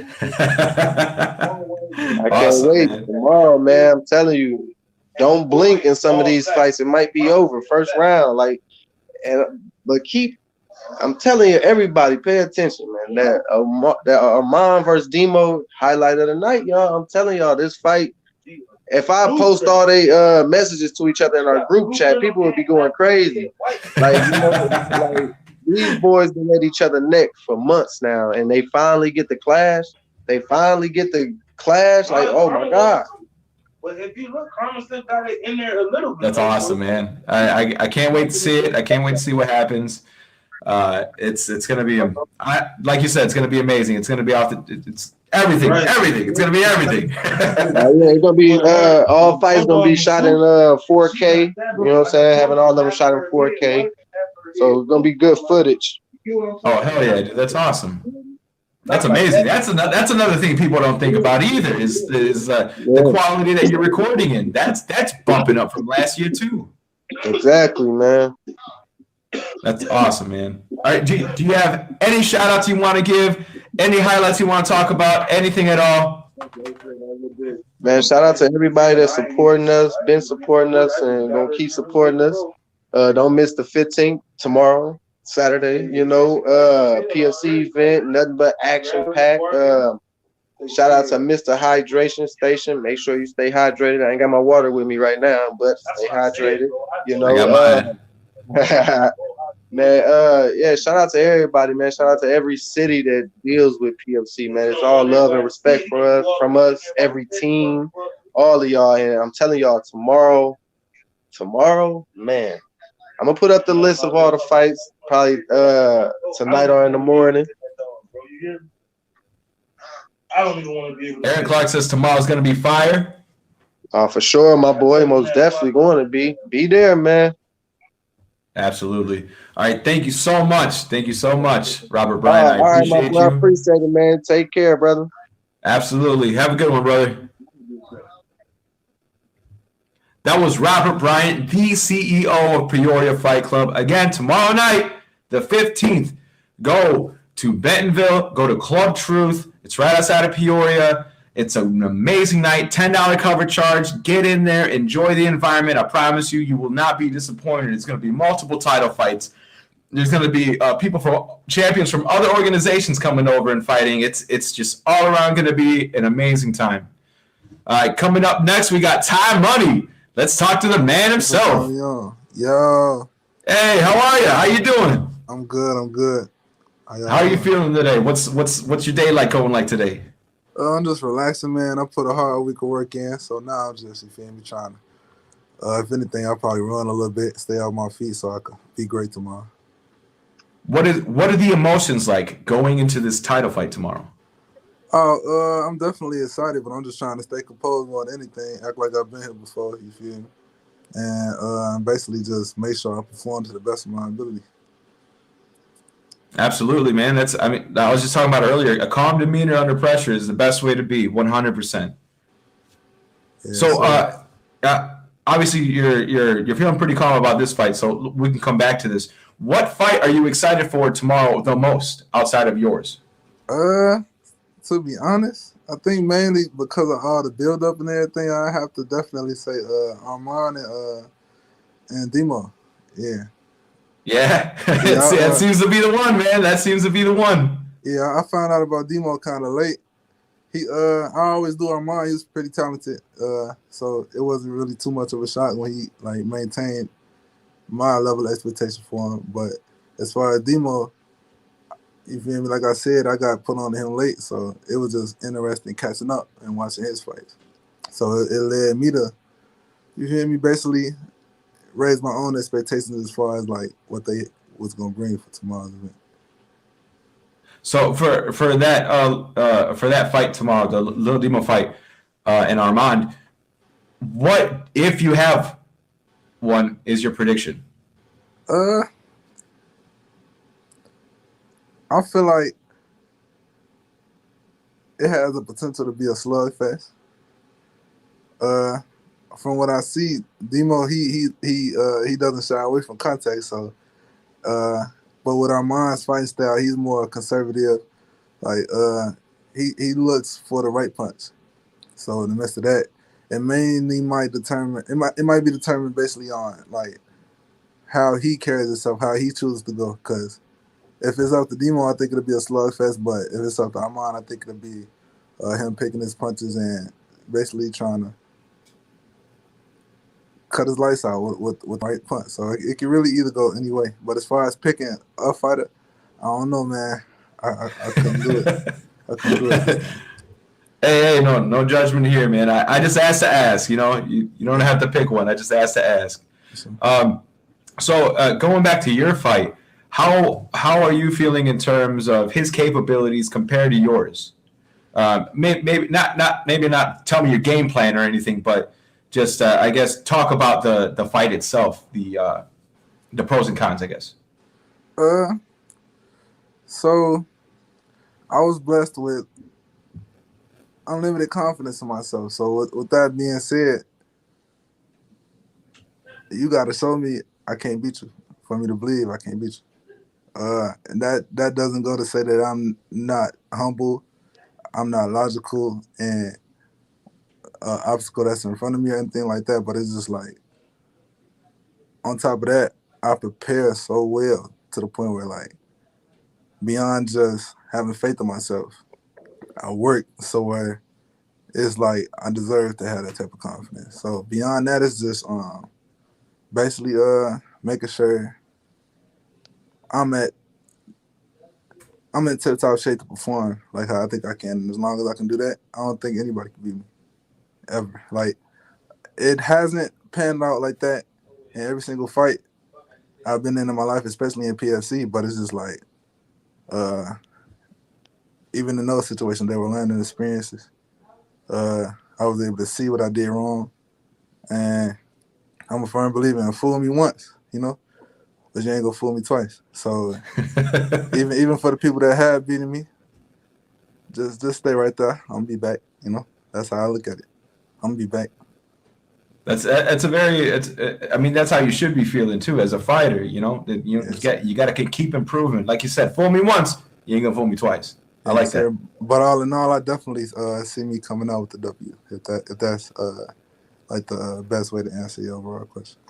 can't Awesome, wait man. tomorrow, man. I'm telling you, don't blink in some of these fights. It might be over first round. But keep. I'm telling you, everybody, pay attention, man. That Armand versus Demo highlight of the night, y'all. I'm telling y'all, this fight. If I post all they messages to each other in our group chat, people would be going crazy. Like, like these boys been at each other neck for months now, and they finally get the clash. They finally get the clash. Like, oh my god. But if you look, Karma still got it in there a little bit. That's awesome, man. I can't wait to see it. I can't wait to see what happens. It's gonna be like you said, it's gonna be amazing. It's gonna be it's everything, everything. It's gonna be everything. Yeah, it's gonna be all fights gonna be shot in 4K. You know what I'm saying? Having all of them shot in 4K. So it's gonna be good footage. Oh hell yeah, dude! That's awesome. That's amazing. That's another thing people don't think about either is the quality that you're recording in. That's bumping up from last year too. Exactly, man. That's awesome, man. All right, do you have any shout outs you want to give? Any highlights you want to talk about? Anything at all? Man, shout out to everybody that's supporting us, been supporting us, and gonna keep supporting us. Don't miss the 15th tomorrow, Saturday. You know, PFC event, nothing but action packed. Shout out to Mr. Hydration Station. Make sure you stay hydrated. I ain't got my water with me right now, but stay hydrated. You know, I got mine. man, yeah, shout out to everybody, man. Shout out to every city that deals with PFC, man. It's all love and respect for us, from us, every team, all of y'all. And I'm telling y'all, tomorrow, man, I'm gonna put up the list of all the fights probably tonight or in the morning. I don't even want to be able to. Aaron Clark says tomorrow's gonna be fire. For sure, my boy, most definitely going to be there, man. Absolutely. All right. Thank you so much. Thank you so much, Robert Bryant. I All right, appreciate my boy, I you. appreciate it, man. Take care, brother. Absolutely. Have a good one, brother. That was Robert Bryant, the CEO of Peoria Fight Club. Again, tomorrow night, the 15th, go to Bentonville, go to Club Truth. It's right outside of Peoria. It's an amazing night, $10 cover charge. Get in there, enjoy the environment. I promise you, you will not be disappointed. It's going to be multiple title fights. There's going to be champions from other organizations coming over and fighting. It's just all around going to be an amazing time. All right, coming up next, we got Ty Money. Let's talk to the man himself. Yo. Hey, how are you? How you doing? I'm good. How are you feeling today? What's your day going like today? I'm just relaxing, man. I put a hard week of work in, so now I'm just, you feel me, trying to, if anything, I'll probably run a little bit, stay on my feet so I can be great tomorrow. What are the emotions like going into this title fight tomorrow? I'm definitely excited, but I'm just trying to stay composed more than anything, act like I've been here before, you feel me? And basically just make sure I perform to the best of my ability. Absolutely, man. I was just talking about earlier. A calm demeanor under pressure is the best way to be, 100%. Yeah, so, obviously, you're feeling pretty calm about this fight. So we can come back to this. What fight are you excited for tomorrow the most outside of yours? To be honest, I think mainly because of all the build up and everything, I have to definitely say Armand and Demo. Yeah. Yeah, that seems to be the one, man. That seems to be the one. Yeah, I found out about Demo kind of late. I always do Armand. He was pretty talented, so it wasn't really too much of a shock when he maintained my level of expectation for him. But as far as Demo, you feel me? Like I said, I got put on to him late, so it was just interesting catching up and watching his fights. So it led me to, you feel me, basically raise my own expectations as far as what they was gonna bring for tomorrow's event. So for that fight tomorrow, the Lil Demo fight, and Armand, what if you have one is your prediction? I feel like it has the potential to be a slugfest. From what I see, Demo he doesn't shy away from contact, so But with Armand's fighting style, he's more conservative. Like he looks for the right punch. So in the midst of that, it mainly might determine it might be determined basically on like how he carries himself, how he chooses to go. Because if it's up to Demo, I think it'll be a slugfest. But if it's up to Armand, I think it'll be him picking his punches and basically trying to cut his lights out with the right punch. So it can really either go any way. But as far as picking a fighter, I don't know, man. I couldn't do it. I couldn't do it. Hey, no judgment here, man. I just asked to ask. You know, you don't have to pick one. I just asked to ask. So going back to your fight, how are you feeling in terms of his capabilities compared to yours? Maybe not tell me your game plan or anything, but just I guess talk about the fight itself, the pros and cons, I guess. So I was blessed with unlimited confidence in myself. So with that being said, you got to show me I can't beat you for me to believe I can't beat you. And that doesn't go to say that I'm not humble, I'm not logical, and obstacle that's in front of me or anything like that. But it's just like, on top of that, I prepare so well to the point where, like, beyond just having faith in myself, I work so where it's like I deserve to have that type of confidence. So beyond that, it's just basically making sure I'm in tip top shape to perform like how I think I can. And as long as I can do that, I don't think anybody can beat me ever. Like, it hasn't panned out like that in every single fight I've been in my life, especially in PFC. But it's just like, even in those situations, they were learning experiences. I was able to see what I did wrong, and I'm a firm believer in fool me once, but you ain't gonna fool me twice. So even for the people that have beaten me, just stay right there. I'm gonna be back. That's how I look at it. I'm gonna be back. I mean, that's how you should be feeling too as a fighter. You got to keep improving. Like you said, fool me once, you ain't gonna fool me twice. I like that. But all in all, I definitely see me coming out with the W. If that's like the best way to answer your overall question.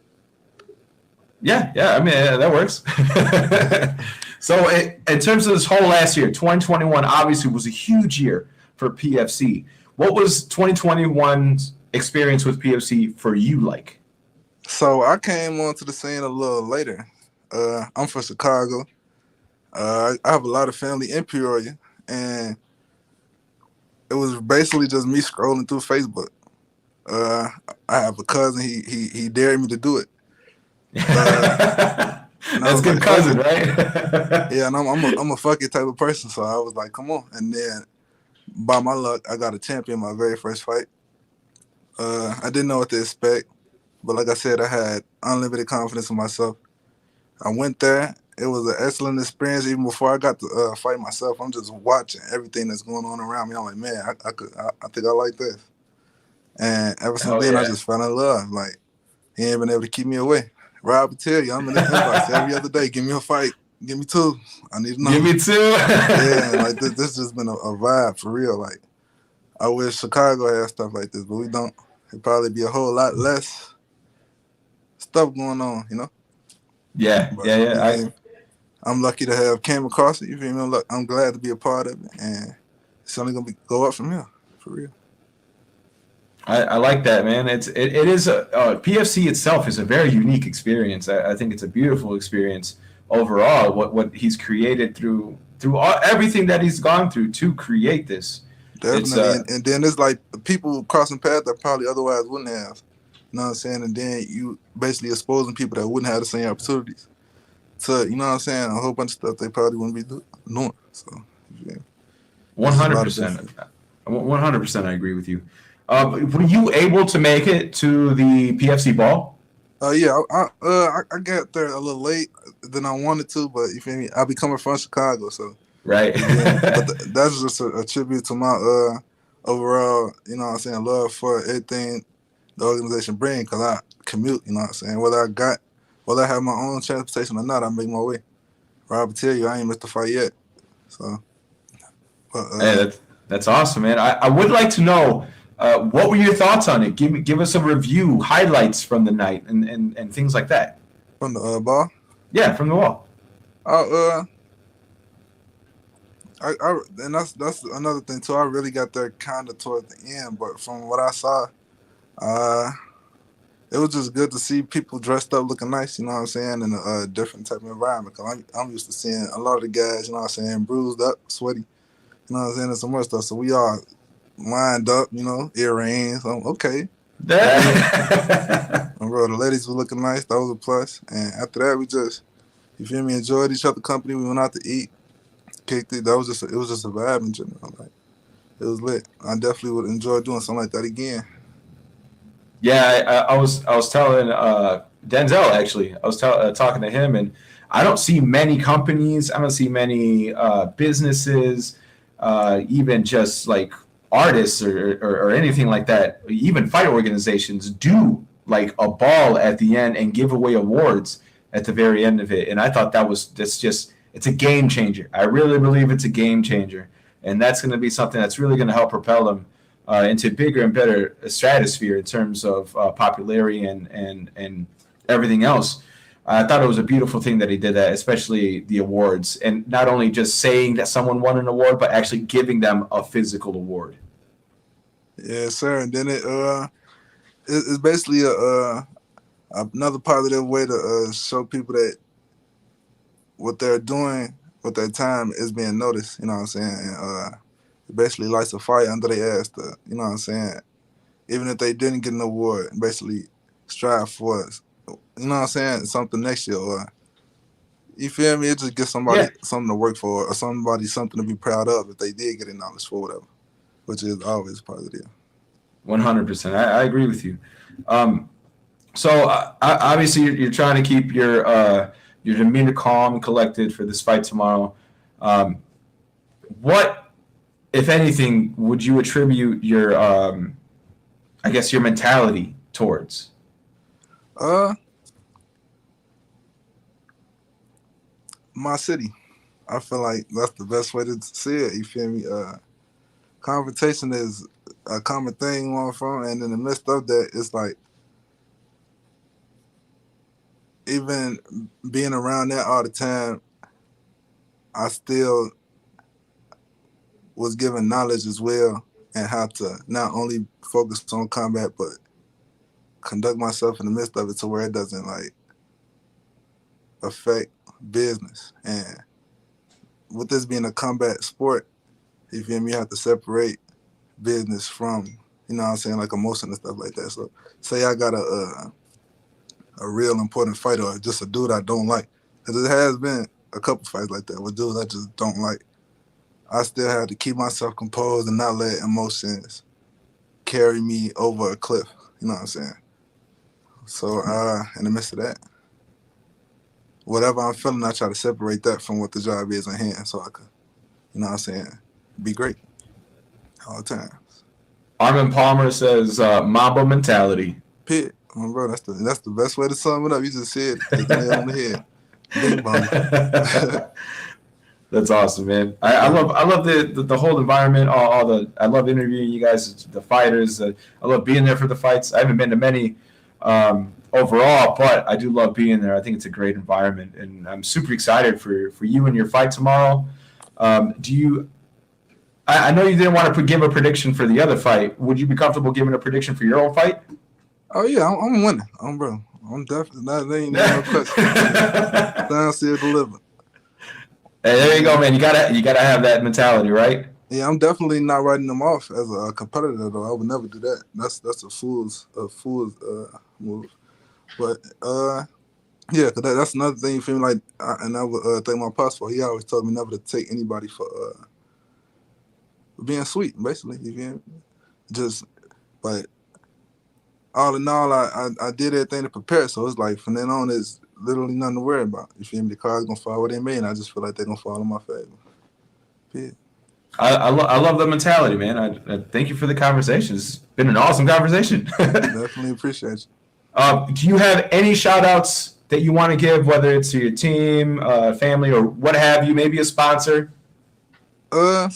Yeah. I mean, that works. So, in terms of this whole last year, 2021 obviously was a huge year for PFC. What was 2021's experience with PFC for you like? So I came onto the scene a little later. I'm from Chicago. I have a lot of family in Peoria, and it was basically just me scrolling through Facebook. I have a cousin. He dared me to do it. That's good, like, cousin, right? Yeah, and I'm a fuck it type of person, so I was like, come on. And then by my luck, I got a champion my very first fight. I didn't know what to expect, but like I said, I had unlimited confidence in myself. I went there. It was an excellent experience. Even before I got to fight myself, I'm just watching everything that's going on around me. I'm like, man, I think I like this. And ever since then, I just fell in love. Like, he ain't been able to keep me away. Rob will tell you, I'm in the inbox every other day. Give me a fight. Give me two. I need to know. Give me two. Yeah, like this just been a vibe for real. Like, I wish Chicago had stuff like this, but we don't. It'd probably be a whole lot less stuff going on, Yeah, but, yeah. I'm lucky to have came across it. You feel me? I'm glad to be a part of it, and it's only gonna go up from here, for real. I like that, man. It is PFC itself is a very unique experience. I think it's a beautiful experience overall. What he's created through everything that he's gone through to create this. Definitely, and then there's like people crossing paths that probably otherwise wouldn't have. You know what I'm saying? And then you basically exposing people that wouldn't have the same opportunities. So, you know what I'm saying? A whole bunch of stuff they probably wouldn't be doing. So, yeah. 100%. 100%, I agree with you. Were you able to make it to the PFC ball? Yeah, I got there a little late than I wanted to, but you feel me? I'll be coming from Chicago, so. Right. Yeah, but that's just a tribute to my overall, you know what I'm saying, love for everything the organization bring, because I commute, you know what I'm saying? Whether I have my own transportation or not, I make my way. Rob tell you I ain't missed the fight yet. So, but Hey, that's awesome, man. I would like to know what were your thoughts on it. Give us a review, highlights from the night, and things like that. from the ball, Yeah, from the wall. and that's another thing too. I really got there kind of toward the end, but from what I saw, it was just good to see people dressed up, looking nice. You know what I'm saying, in a different type of environment. Cause I'm used to seeing a lot of the guys, you know what I'm saying, bruised up, sweaty. You know what I'm saying, and some more stuff. So we all lined up, you know, earrings. Okay. And bro, the ladies were looking nice. That was a plus. And after that, we just, you feel me, enjoyed each other's company. We went out to eat, kicked it. It was just a vibe in general. Like, it was lit. I definitely would enjoy doing something like that again. Yeah, I was telling Denzel, actually. I was talking to him, and I don't see many companies. I don't see many businesses, even just like artists or anything like that. Even fight organizations do like a ball at the end and give away awards at the very end of it. And I thought it's a game changer. I really believe it's a game changer, and that's going to be something that's really going to help propel them into bigger and better stratosphere in terms of popularity and everything else. I thought it was a beautiful thing that he did that, especially the awards, and not only just saying that someone won an award, but actually giving them a physical award. Yeah, sir. And then it's basically another positive way to show people that what they're doing with their time is being noticed. You know what I'm saying? And, it basically lights a fire under their ass. You know what I'm saying? Even if they didn't get an award, basically strive for us. You know what I'm saying? Something next year, or you feel me? It just gives somebody something to work for, or somebody something to be proud of if they did get acknowledged for whatever, which is always positive. 100%. I agree with you. So obviously you're trying to keep your demeanor calm and collected for this fight tomorrow. What, if anything, would you attribute your, I guess, your mentality towards? My city. I feel like that's the best way to see it. You feel me? Confrontation is a common thing where I'm from, and in the midst of that, it's like even being around that all the time, I still was given knowledge as well and how to not only focus on combat, but conduct myself in the midst of it to where it doesn't like affect business. And with this being a combat sport, you feel me, you have to separate business from, you know what I'm saying, like emotion and stuff like that. So say I got a real important fight or just a dude I don't like, because it has been a couple fights like that with dudes I just don't like. I still have to keep myself composed and not let emotions carry me over a cliff. You know what I'm saying? So in the midst of that, whatever I'm feeling, I try to separate that from what the job is in hand so I can, you know what I'm saying, be great all the time. Armin Palmer says Mamba mentality. Pit, bro, that's the best way to sum it up. You just said it on the head. Bing bong. That's awesome, man. I love the whole environment. I love interviewing you guys, the fighters. I love being there for the fights. I haven't been to many overall, but I do love being there. I think it's a great environment, and I'm super excited for you and your fight tomorrow. I know you didn't want to give a prediction for the other fight. Would you be comfortable giving a prediction for your own fight? Oh yeah, I'm winning. Bro, I'm definitely not. There ain't no question. Sound still delivered. Hey, there you go, man. You gotta have that mentality, right? Yeah, I'm definitely not writing them off as a competitor, though. I would never do that. That's a fool's move. But yeah, cause that's another thing. You feel me? Like, and I would thank my pops for. He always told me never to take anybody for being sweet, basically. You feel me? Just, but all in all, I did everything to prepare. So it's like from then on, it's literally nothing to worry about. You feel me? The cards gonna fall where they may, and I just feel like they're gonna fall in my favor. Yeah. I love the mentality, man. I thank you for the conversation. It's been an awesome conversation. Definitely appreciate you. Do you have any shout outs that you want to give, whether it's to your team, family, or what have you, maybe a sponsor? Yeah,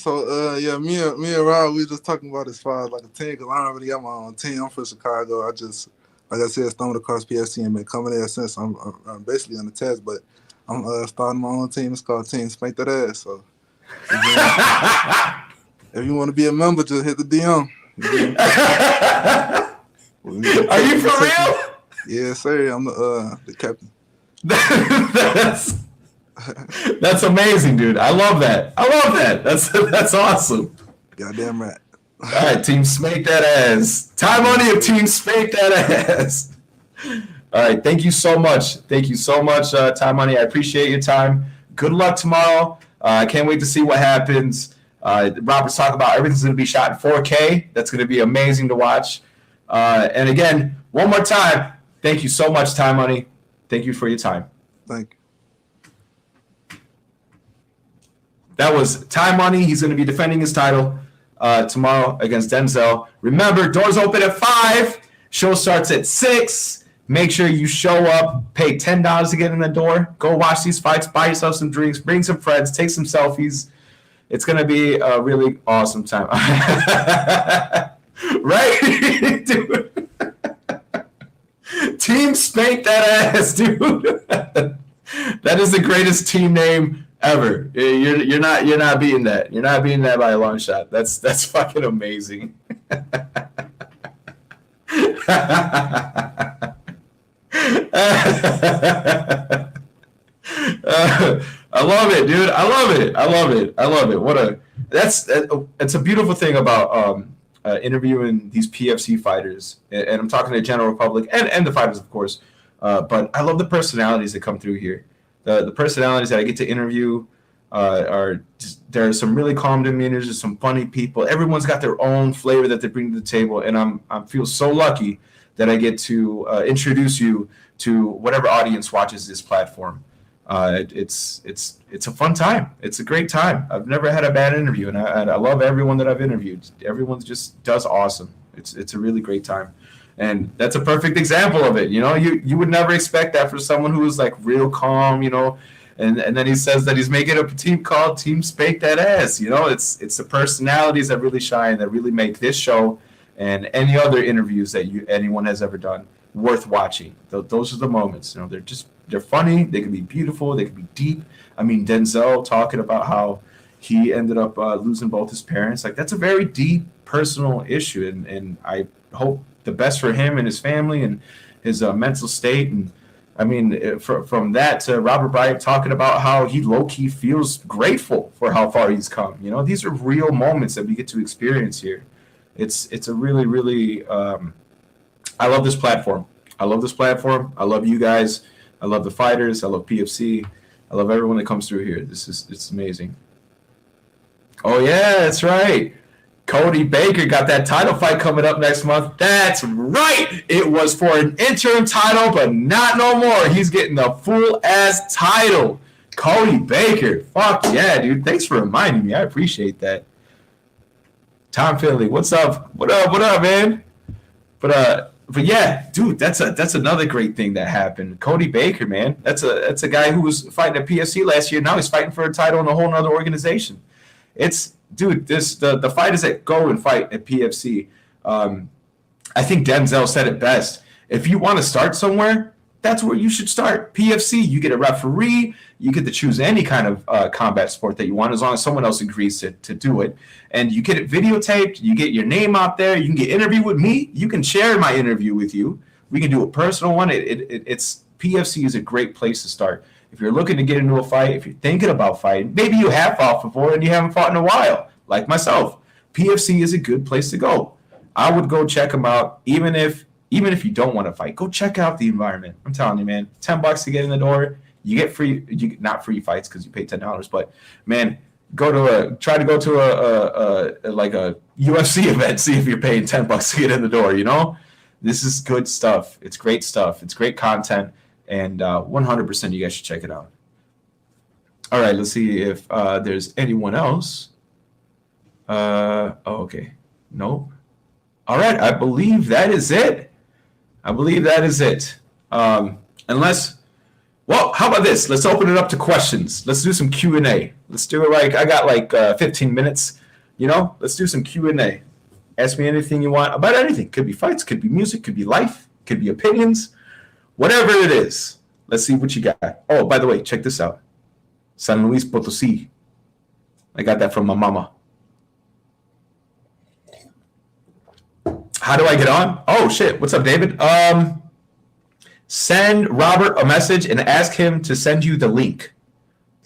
me and Rob, we just talking about as far as like a team, because I don't really got my own team. I'm from Chicago. I just, like I said, stumbled across PFC and been coming there since. I'm basically on the test, but I'm starting my own team. It's called Team Spank That Ass. So if you want to be a member, just hit the DM. Are you for real? Yeah, sir. I'm the captain. That's amazing, dude. I love that. That's awesome. Goddamn right. All right, Team Spank That Ass. Time Money of Team Spank That Ass. All right, thank you so much. Time Money. I appreciate your time. Good luck tomorrow. I can't wait to see what happens. Robert's talking about everything's going to be shot in 4K. That's going to be amazing to watch. And again, one more time, thank you so much, Time Money. Thank you for your time. Thank you. That was Time Money. He's going to be defending his title tomorrow against Denzel. Remember, doors open at 5. Show starts at 6. Make sure you show up. Pay $10 to get in the door. Go watch these fights. Buy yourself some drinks. Bring some friends. Take some selfies. It's going to be a really awesome time. Right? Dude. Team Spank That Ass, dude. That is the greatest team name ever. You're not beating that. You're not beating that by a long shot. That's fucking amazing. I love it, dude. I love it. It's a beautiful thing about interviewing these PFC fighters, and I'm talking to the general public and the fighters, of course. But I love the personalities that come through here. The personalities that I get to interview are just, there are some really calm demeanors, there's some funny people. Everyone's got their own flavor that they bring to the table, and I feel so lucky that I get to introduce you to whatever audience watches this platform. It's a fun time. It's a great time. I've never had a bad interview, and I love everyone that I've interviewed. Everyone just does awesome. It's a really great time. And that's a perfect example of it. You know, you would never expect that for someone who is like real calm, you know, and then he says that he's making up a team called Team Spank That Ass. You know, it's the personalities that really shine, that really make this show and any other interviews that anyone has ever done worth watching. Those are the moments. You know, they're funny. They can be beautiful. They can be deep. I mean, Denzel talking about how he ended up losing both his parents. Like, that's a very deep personal issue, and I hope the best for him and his family and his mental state. And I mean, from that to Robert Bryant talking about how he low-key feels grateful for how far he's come. You know, these are real moments that we get to experience here. It's a really, really I love this platform. I love you guys. I love the fighters. I love PFC. I love everyone that comes through here. It's amazing. Oh yeah, that's right. Cody Baker got that title fight coming up next month. That's right. It was for an interim title, but not no more. He's getting the full-ass title. Cody Baker. Fuck yeah, dude. Thanks for reminding me. I appreciate that. Tom Finley, what's up? What up, man? But yeah, dude, that's another great thing that happened. Cody Baker, man. That's a guy who was fighting at PFC last year. Now he's fighting for a title in a whole other organization. Dude, the fighters that go and fight at PFC, I think Denzel said it best. If you want to start somewhere, that's where you should start. PFC, you get a referee, you get to choose any kind of combat sport that you want, as long as someone else agrees to do it. And you get it videotaped, you get your name out there, you can get interviewed with me, you can share my interview with you. We can do a personal one. It's PFC is a great place to start. If you're looking to get into a fight, if you're thinking about fighting, maybe you have fought before and you haven't fought in a while, like myself, PFC is a good place to go. I would go check them out, even if you don't want to fight. Go check out the environment. I'm telling you, man, $10 to get in the door. You get free, not free fights because you pay $10, but man, try to go to a UFC event. See if you're paying $10 to get in the door. You know, this is good stuff. It's great stuff. It's great content. And 100% you guys should check it out. All right, let's see if there's anyone else. Okay. Nope. All right, I believe that is it. Unless Well, how about this? Let's open it up to questions. Let's do some Q&A. Let's do it I got 15 minutes. Let's do some Q&A. Ask me anything you want about anything. Could be fights, could be music, could be life, could be opinions, whatever it is. Let's see what you got. Oh, by the way, check this out. San Luis Potosí. I got that from my mama. How do I get on? Oh, shit. What's up, David? Send Robert a message and ask him to send you the link.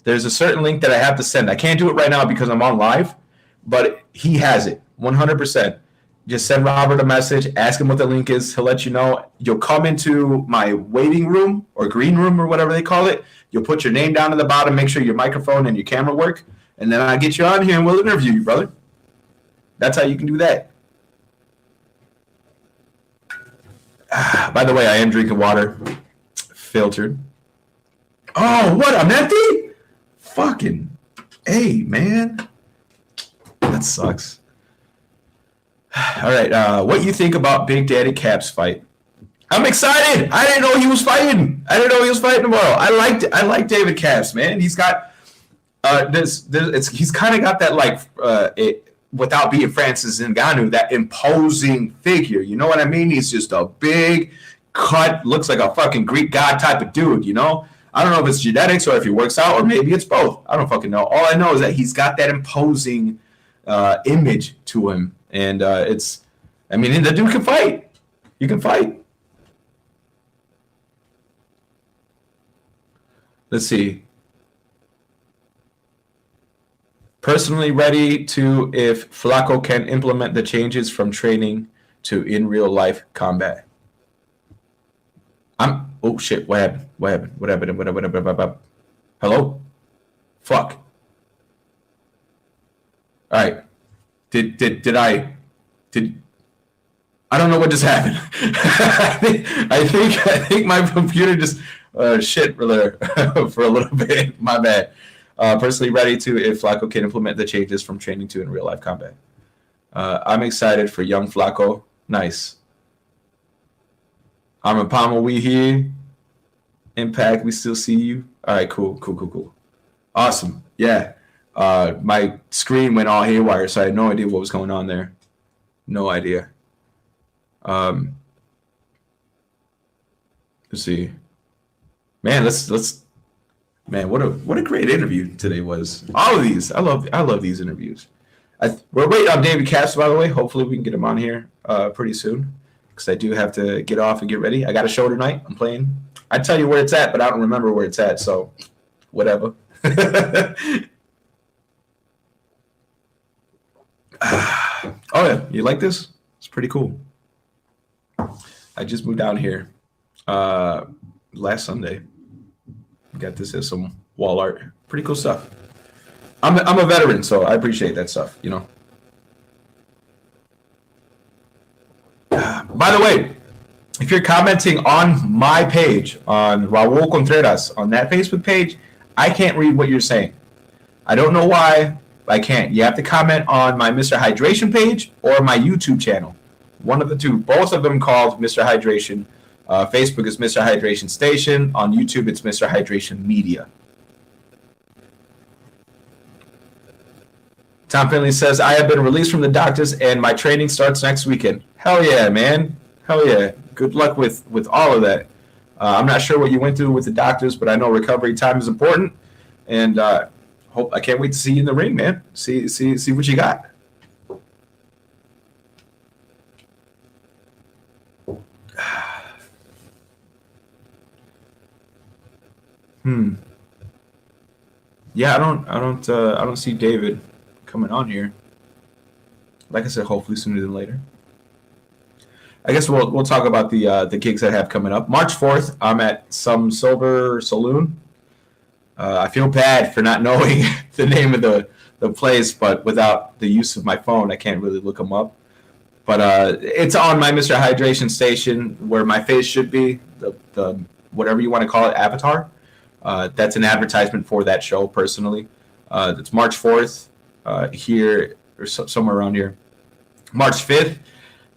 There's a certain link that I have to send. I can't do it right now because I'm on live, but he has it 100%. Just send Robert a message, ask him what the link is. He'll let you know. You'll come into my waiting room or green room or whatever they call it. You'll put your name down at the bottom, make sure your microphone and your camera work, and then I'll get you on here and we'll interview you, brother. That's how you can do that. By the way, I am drinking water, filtered. Oh, what? I'm empty? Fucking hey, man. That sucks. All right, what you think about Big Daddy Cap's fight? I'm excited. I didn't know he was fighting. Tomorrow. I like David Caps, man. He's got he's kind of got that without being Francis Ngannou, that imposing figure. You know what I mean? He's just a big cut, looks like a fucking Greek god type of dude, I don't know if it's genetics or if he works out or maybe it's both. I don't fucking know. All I know is that he's got that imposing image to him. And the dude can fight. You can fight. Let's see. Personally ready to if Flaco can implement the changes from training to in real life combat. Oh shit, what happened? Hello? Fuck. All right. I don't know what just happened. I think my computer just shit for a little bit. My bad. Personally ready to if Flaco can implement the changes from training to in real life combat. I'm excited for young Flaco. Nice. Armin Palmer, we here. Impact, we still see you. All right, cool. Awesome. Yeah. My screen went all haywire, so I had no idea what was going on there. No idea. Let's see. Man, man, what a great interview today was. All of these, I love these interviews. We're waiting on David Caps, by the way. Hopefully we can get him on here pretty soon because I do have to get off and get ready. I got a show tonight. I'm playing. I'd tell you where it's at, but I don't remember where it's at, so whatever. Oh yeah, you like this? It's pretty cool. I just moved down here last Sunday. Got this as some wall art. Pretty cool stuff. I'm a veteran, so I appreciate that stuff, By the way, if you're commenting on my page, on Raul Contreras, on that Facebook page, I can't read what you're saying. I don't know why. I can't. You have to comment on my Mr. Hydration page or my YouTube channel. One of the two. Both of them called Mr. Hydration. Facebook is Mr. Hydration Station. On YouTube, it's Mr. Hydration Media. Tom Finley says, I have been released from the doctors and my training starts next weekend. Hell yeah, man. Hell yeah. Good luck with all of that. I'm not sure what you went through with the doctors, but I know recovery time is important. And I can't wait to see you in the ring, man. See what you got. Yeah, I don't see David coming on here. Like I said, hopefully sooner than later. I guess we'll talk about the gigs I have coming up. March 4th, I'm at Some Silver Saloon. I feel bad for not knowing the name of the place, but without the use of my phone, I can't really look them up. But it's on my Mr. Hydration Station where my face should be, the whatever you want to call it, avatar. That's an advertisement for that show, personally. It's March 4th here, or somewhere around here. March 5th,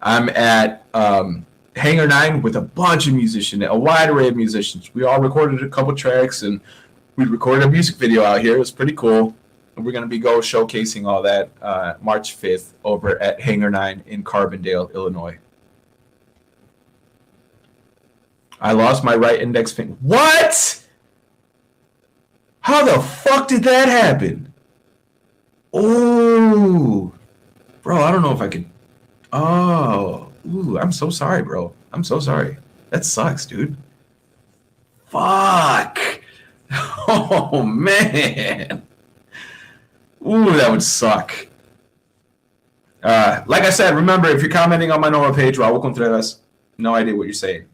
I'm at Hangar 9 with a bunch of musicians, a wide array of musicians. We all recorded a couple tracks, and we recorded a music video out here. It was pretty cool. And we're going to be showcasing all that March 5th over at Hangar 9 in Carbondale, Illinois. I lost my right index finger. What? How the fuck did that happen? Oh, bro, I don't know if I could. Oh, ooh, I'm so sorry, bro. I'm so sorry. That sucks, dude. Fuck. Oh, man. Ooh, that would suck. Like I said, remember, if you're commenting on my normal page, Raul Contreras, no idea what you're saying.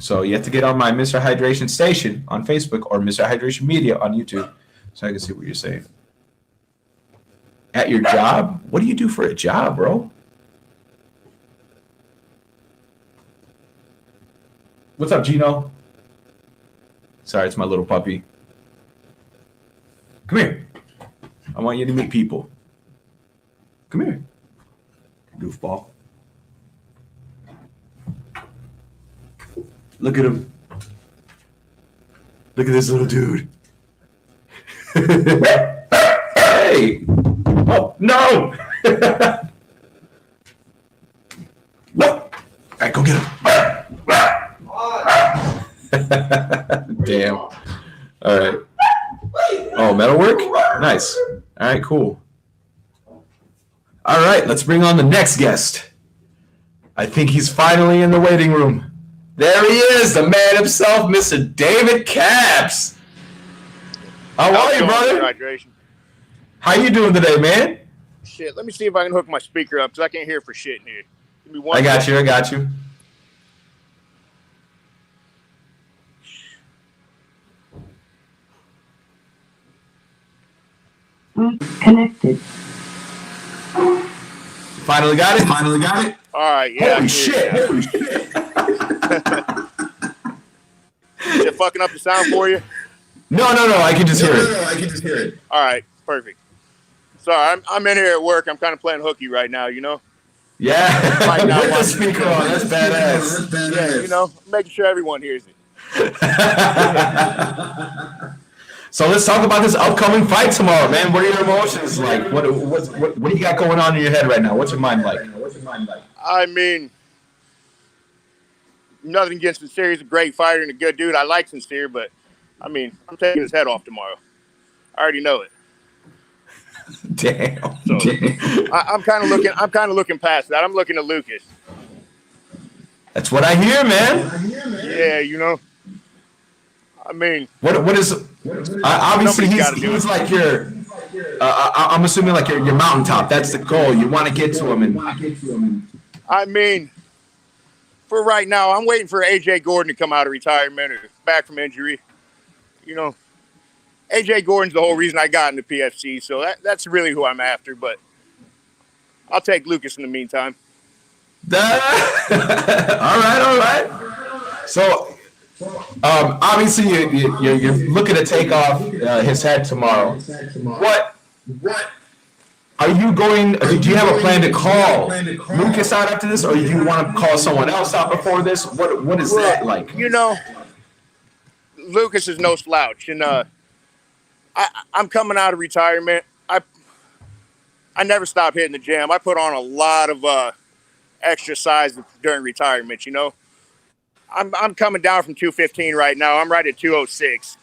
So you have to get on my Mr. Hydration station on Facebook or Mr. Hydration Media on YouTube so I can see what you're saying. At your job? What do you do for a job, bro? What's up, Gino? Sorry, it's my little puppy. Come here. I want you to meet people. Come here, goofball. Look at him. Look at this little dude. Hey! Oh, no! What? All right, go get him. Damn. All right. Oh, metalwork? Nice. All right, cool. All right, let's bring on the next guest. I think he's finally in the waiting room. There he is, the man himself, Mr. David Caps. How are you, brother? Hydration. How you doing today, man? Shit, let me see if I can hook my speaker up because I can't hear for shit in here. Give me one I got second. you, I got you. Connected. Finally got it? Finally got it? All right, yeah. Holy shit. Holy shit. Is it fucking up the sound for you? No, I can just hear it. I can just hear it. All right, perfect. Sorry, I'm in here at work. I'm kind of playing hooky right now, you know? Yeah, Might not with the want speaker to. on. That's badass. Yeah, you know, making sure everyone hears it. So let's talk about this upcoming fight tomorrow, man. What are your emotions like? What do you got going on in your head right now? What's your mind like? I mean, nothing against Sincere. He's a great fighter and a good dude. I like Sincere, but I mean, I'm taking his head off tomorrow. I already know it. Damn. So I'm kind of looking past that. I'm looking at Lucas. That's what I hear, man. Yeah, you know. I mean, what is? Obviously, he's like your. I'm assuming like your mountaintop. That's the goal. You want to get to him, and I mean, for right now, I'm waiting for AJ Gordon to come out of retirement or back from injury. You know, AJ Gordon's the whole reason I got into PFC, so that's really who I'm after. But I'll take Lucas in the meantime. all right. So, obviously, you're looking to take off his head tomorrow. What are you going? Do you have a plan to call Lucas out after this, or do you want to call someone else out before this? What is that like? You know, Lucas is no slouch, and I'm coming out of retirement. I never stopped hitting the gym. I put on a lot of extra size during retirement. You know, I'm coming down from 215 right now. I'm right at 206,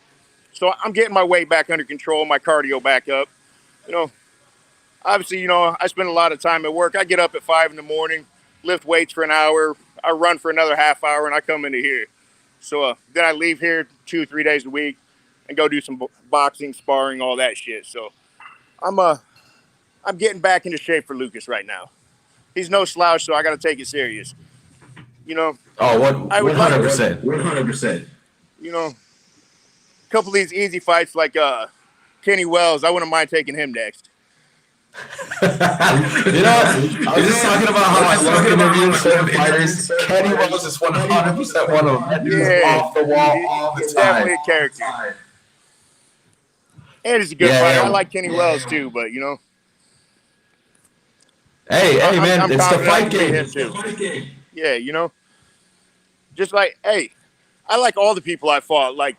so I'm getting my weight back under control, my cardio back up. You know, obviously, you know, I spend a lot of time at work. I get up at 5 in the morning, lift weights for an hour. I run for another half hour, and I come into here. So then I leave here 2-3 days a week and go do some boxing, sparring, all that shit. So I'm getting back into shape for Lucas right now. He's no slouch, so I got to take it serious. You know. Oh, 100%. 100%. You know, a couple of these easy fights like Kenny Wells, I wouldn't mind taking him next. You know, I was just talking about how I love interviewing certain fighters. Kenny Wells is 100% one of them. That dude is off the wall all the He's time. definitely a character. And he's a good fighter. I like Kenny Wells too, but you know. Hey, man, I'm it's the confident fight I can beat game. him too. Yeah, you know. Just like, hey, I like all the people I fought. Like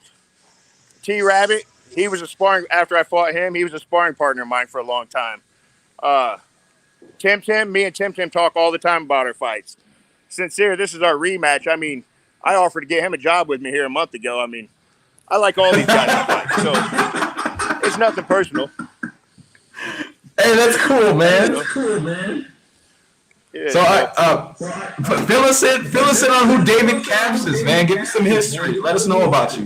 T-Rabbit, he was a sparring, after I fought him, he was a sparring partner of mine for a long time. Tim, me and Tim talk all the time about our fights. Sincere, this is our rematch. I mean, I offered to get him a job with me here a month ago. I mean, I like all these guys to fight, so it's nothing personal. Hey, that's cool, man. Yeah, so fill us in on who David Capps is, man. Give me some history. Let us know about you.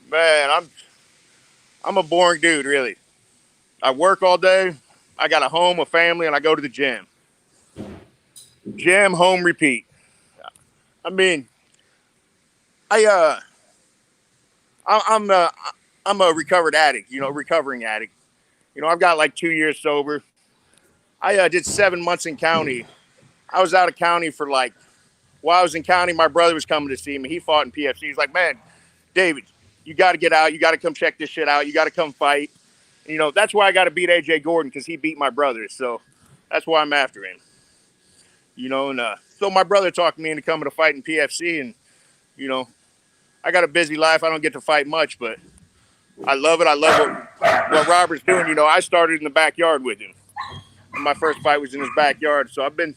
Man, I'm a boring dude, really. I work all day. I got a home, a family, and I go to the gym. Gym, home, repeat. I mean, I'm a recovered addict, recovering addict. I've got like 2 years sober. I did 7 months in county. I was out of county for while I was in county, my brother was coming to see me. He fought in PFC. He's like, man, David, you got to get out. You got to come check this shit out. You got to come fight. That's why I got to beat AJ Gordon, because he beat my brother. So that's why I'm after him. So my brother talked me into coming to fight in PFC, and, I got a busy life. I don't get to fight much, but I love it. I love what Robert's doing. I started in the backyard with him. And my first fight was in his backyard. So I've been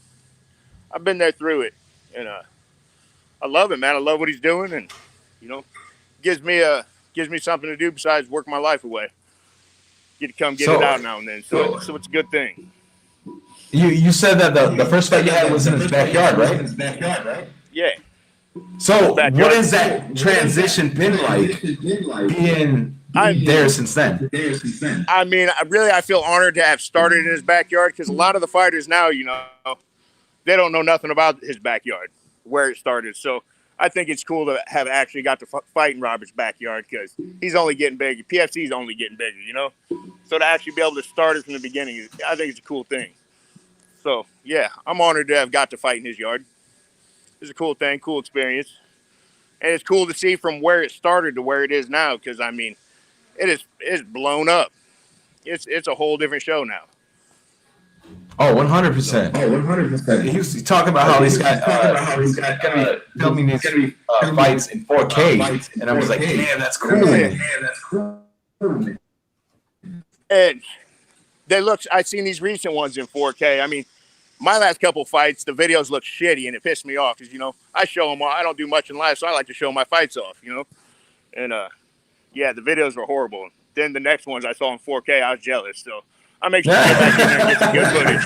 there through it. And I love it, man. I love what he's doing, and, gives me something to do besides work my life away. Get to come get it out now and then. So it's a good thing. You said that the first fight you had was in his backyard, right? Yeah. So what has that transition been like, being there since then? I mean, I feel honored to have started in his backyard, because a lot of the fighters now, they don't know nothing about his backyard, where it started. So I think it's cool to have actually got to fight in Robert's backyard, because he's only getting bigger. PFC's only getting bigger, So to actually be able to start it from the beginning, I think it's a cool thing. So, yeah, I'm honored to have got to fight in his yard. It's a cool thing, cool experience. And it's cool to see from where it started to where it is now, because, I mean, it's blown up. It's a whole different show now. Oh, 100%. He was talking about how he's got filming these fights in 4K, and I was like, damn, that's cool. And I've seen these recent ones in 4K. I mean, my last couple fights, the videos look shitty, and it pissed me off, because, I show them all. I don't do much in life, so I like to show my fights off, And, yeah, the videos were horrible. Then the next ones I saw in 4K, I was jealous. So I make sure to get back in there and get some good footage,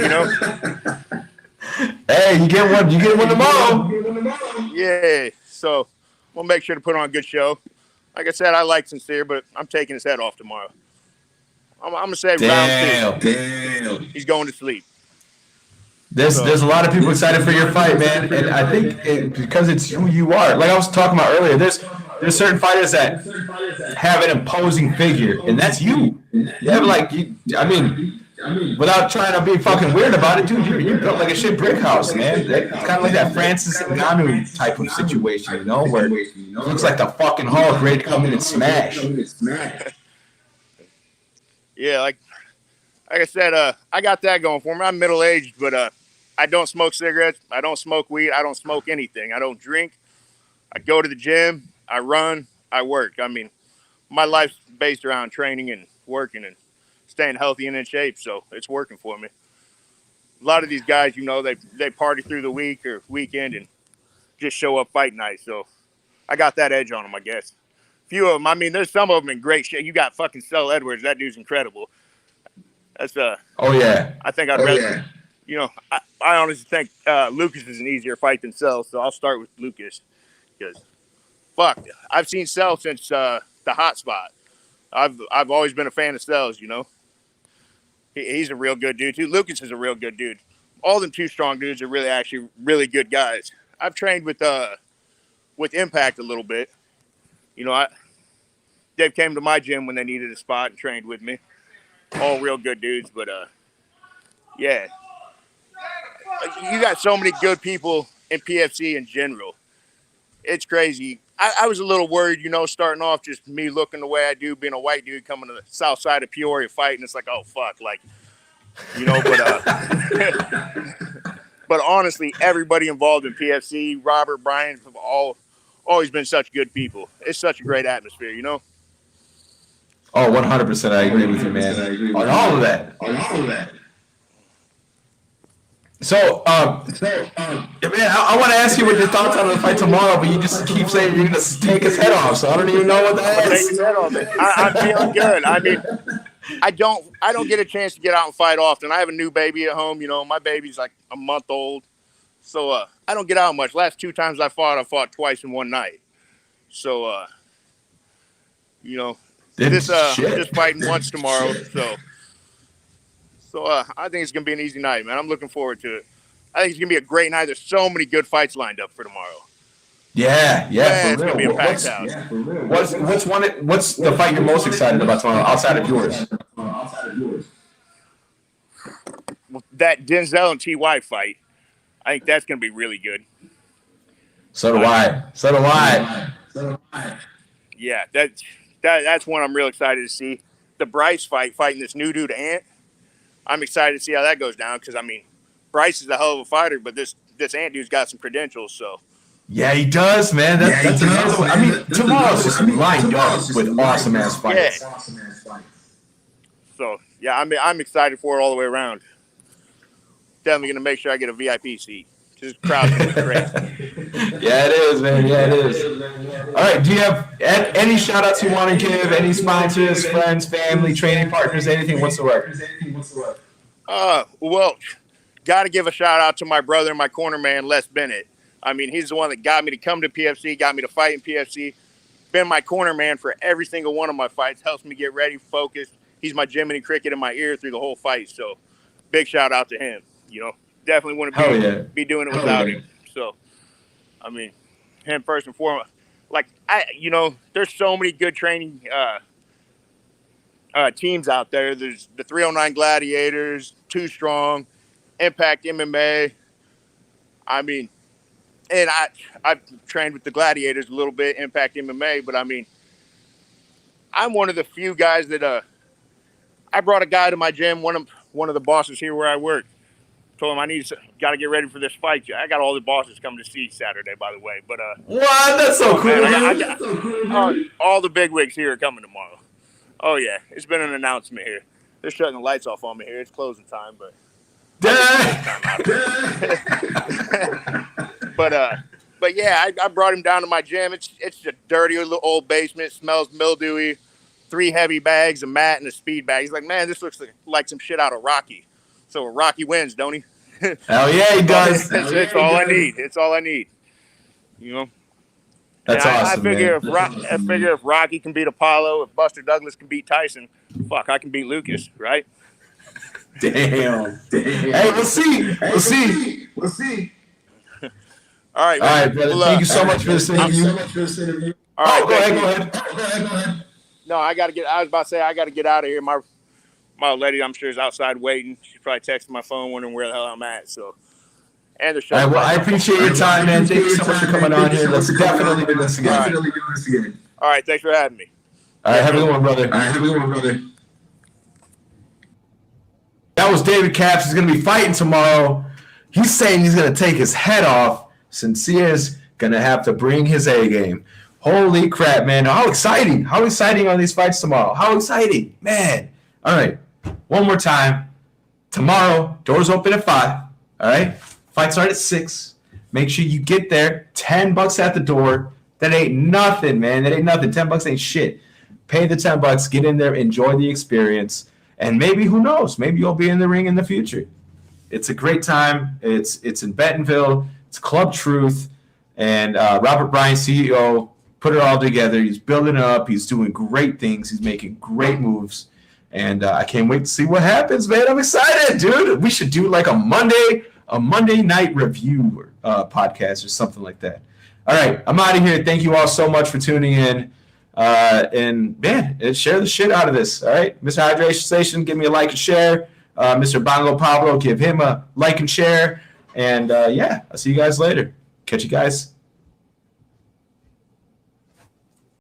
Hey, you get one tomorrow. Yeah, so we'll make sure to put on a good show. Like I said, I like Sincere, but I'm taking his head off tomorrow. I'm going to say round 2. Damn. He's going to sleep. There's a lot of people excited for your fight, man, and I think because it's who you are. Like I was talking about earlier, there's certain fighters that have an imposing figure, and that's you. You have without trying to be fucking weird about it, dude, you're built like a shit brick house, man. It's kind of like that Francis Ngannou type of situation, where it looks like the fucking Hulk ready to come in and smash. Yeah, like I said, I got that going for me. I'm middle-aged, but I don't smoke cigarettes. I don't smoke weed. I don't smoke anything. I don't drink. I go to the gym. I run. I work. I mean, my life's based around training and working and staying healthy and in shape, so it's working for me. A lot of these guys, they party through the week or weekend and just show up fight night, so I got that edge on them, I guess. Few of them, I mean, there's some of them in great shape. You got fucking Cell Edwards. That dude's incredible. That's oh yeah. I think I'd rather. I honestly think Lucas is an easier fight than Cell, so I'll start with Lucas, because fuck, I've seen Cell since the hot spot. I've always been a fan of Cell's. He's a real good dude too. Lucas is a real good dude. All them two strong dudes are really good guys. I've trained with Impact a little bit. Dave came to my gym when they needed a spot and trained with me. All real good dudes, but yeah. You got so many good people in PFC in general. It's crazy. I was a little worried, starting off, just me looking the way I do, being a white dude coming to the south side of Peoria fighting. It's like, oh, fuck. But But honestly, everybody involved in PFC, Robert, Bryant, have always been such good people. It's such a great atmosphere, you know? Oh, 100%. I agree with you, man. On all of that. So, man, I want to ask you what your thoughts on the fight tomorrow, but you just keep saying you're going to take his head off, so I don't even know what that Take is. his head off, man. I'm feeling good. I mean, I don't get a chance to get out and fight often. I have a new baby at home. You know, my baby's like a month old, so I don't get out much. Last 2 times I fought twice in one night. So, you know, I'm just fighting once tomorrow. So I think it's gonna be an easy night, man. I'm looking forward to it. I think it's gonna be a great night. There's so many good fights lined up for tomorrow. Yeah, Man, for it's real. gonna be a packed house. What's the fight you're most excited about tomorrow outside of yours? That Denzel and Ty fight, I think that's gonna be really good. So do I. Yeah, that's one I'm real excited to see. The Bryce fighting this new dude Ant. I'm excited to see how that goes down because I mean, Bryce is a hell of a fighter, but this Ant dude's got some credentials. So Yeah, he does, man. That's another one. I mean, tomorrow's just lined up with awesome ass fights. Yeah. So yeah, I'm excited for it all the way around. Definitely gonna make sure I get a VIP seat. Just crowd's gonna be great. Yeah, it is, man. Yeah, it is. All right. Do you have any shout outs you want to give? Any sponsors, friends, family, training partners, anything whatsoever? Well, got to give a shout out to my brother and my corner man, Les Bennett. I mean, he's the one that got me to come to PFC, got me to fight in PFC. Been my corner man for every single one of my fights. Helps me get ready, focused. He's my Jiminy Cricket in my ear through the whole fight. So, big shout out to him. You know, definitely wouldn't be doing it without him. So, I mean, him first and foremost. Like there's so many good training teams out there. There's the 309 Gladiators, Too Strong, Impact MMA. I mean, and I've trained with the Gladiators a little bit, Impact MMA, but I mean, I'm one of the few guys that I brought a guy to my gym, one of the bosses here where I work. Told him got to get ready for this fight. I got all the bosses coming to see Saturday, by the way. But what? That's so cool. Man, all the big wigs here are coming tomorrow. Oh yeah, it's been an announcement here. They're shutting the lights off on me here. It's closing time, but but yeah, I brought him down to my gym. It's a dirty little old basement. It smells mildewy. 3 heavy bags, a mat, and a speed bag. He's like, man, this looks like some shit out of Rocky. So Rocky wins, don't he? Hell yeah, he does. It's all I need. It's all I need. You know. That's awesome, I figure man. if Rocky can beat Apollo, if Buster Douglas can beat Tyson, fuck, I can beat Lucas, right? Damn. Hey, we'll see. All right, brother. Well, thank you so much for this interview. All right, go ahead. No, I was about to say I got to get out of here. My old lady, I'm sure, is outside waiting. She's probably texting my phone, wondering where the hell I'm at. So, and the show. All right, well, I appreciate your time, man. Thank you so much for coming on here. Let's definitely do this again. All right, thanks for having me. All right, have a good one, brother. That was David Capps. He's going to be fighting tomorrow. He's saying he's going to take his head off. Sincere's going to have to bring his A game. Holy crap, man. How exciting. How exciting are these fights tomorrow? How exciting, man. All right, one more time. Tomorrow, doors open at 5. All right, fights start at 6. Make sure you get there. $10 at the door. That ain't nothing, man. That ain't nothing. $10 ain't shit. Pay the $10. Get in there. Enjoy the experience. And maybe, who knows? Maybe you'll be in the ring in the future. It's a great time. It's in Bentonville. It's Club Truth. And Robert Bryant, CEO, put it all together. He's building it up. He's doing great things. He's making great moves. And I can't wait to see what happens, man. I'm excited, dude. We should do like a Monday night review podcast or something like that. All right, I'm out of here. Thank you all so much for tuning in. And, man, share the shit out of this, all right? Mr. Hydration Station, give me a like and share. Mr. Bongo Pablo, give him a like and share. And, yeah, I'll see you guys later. Catch you guys.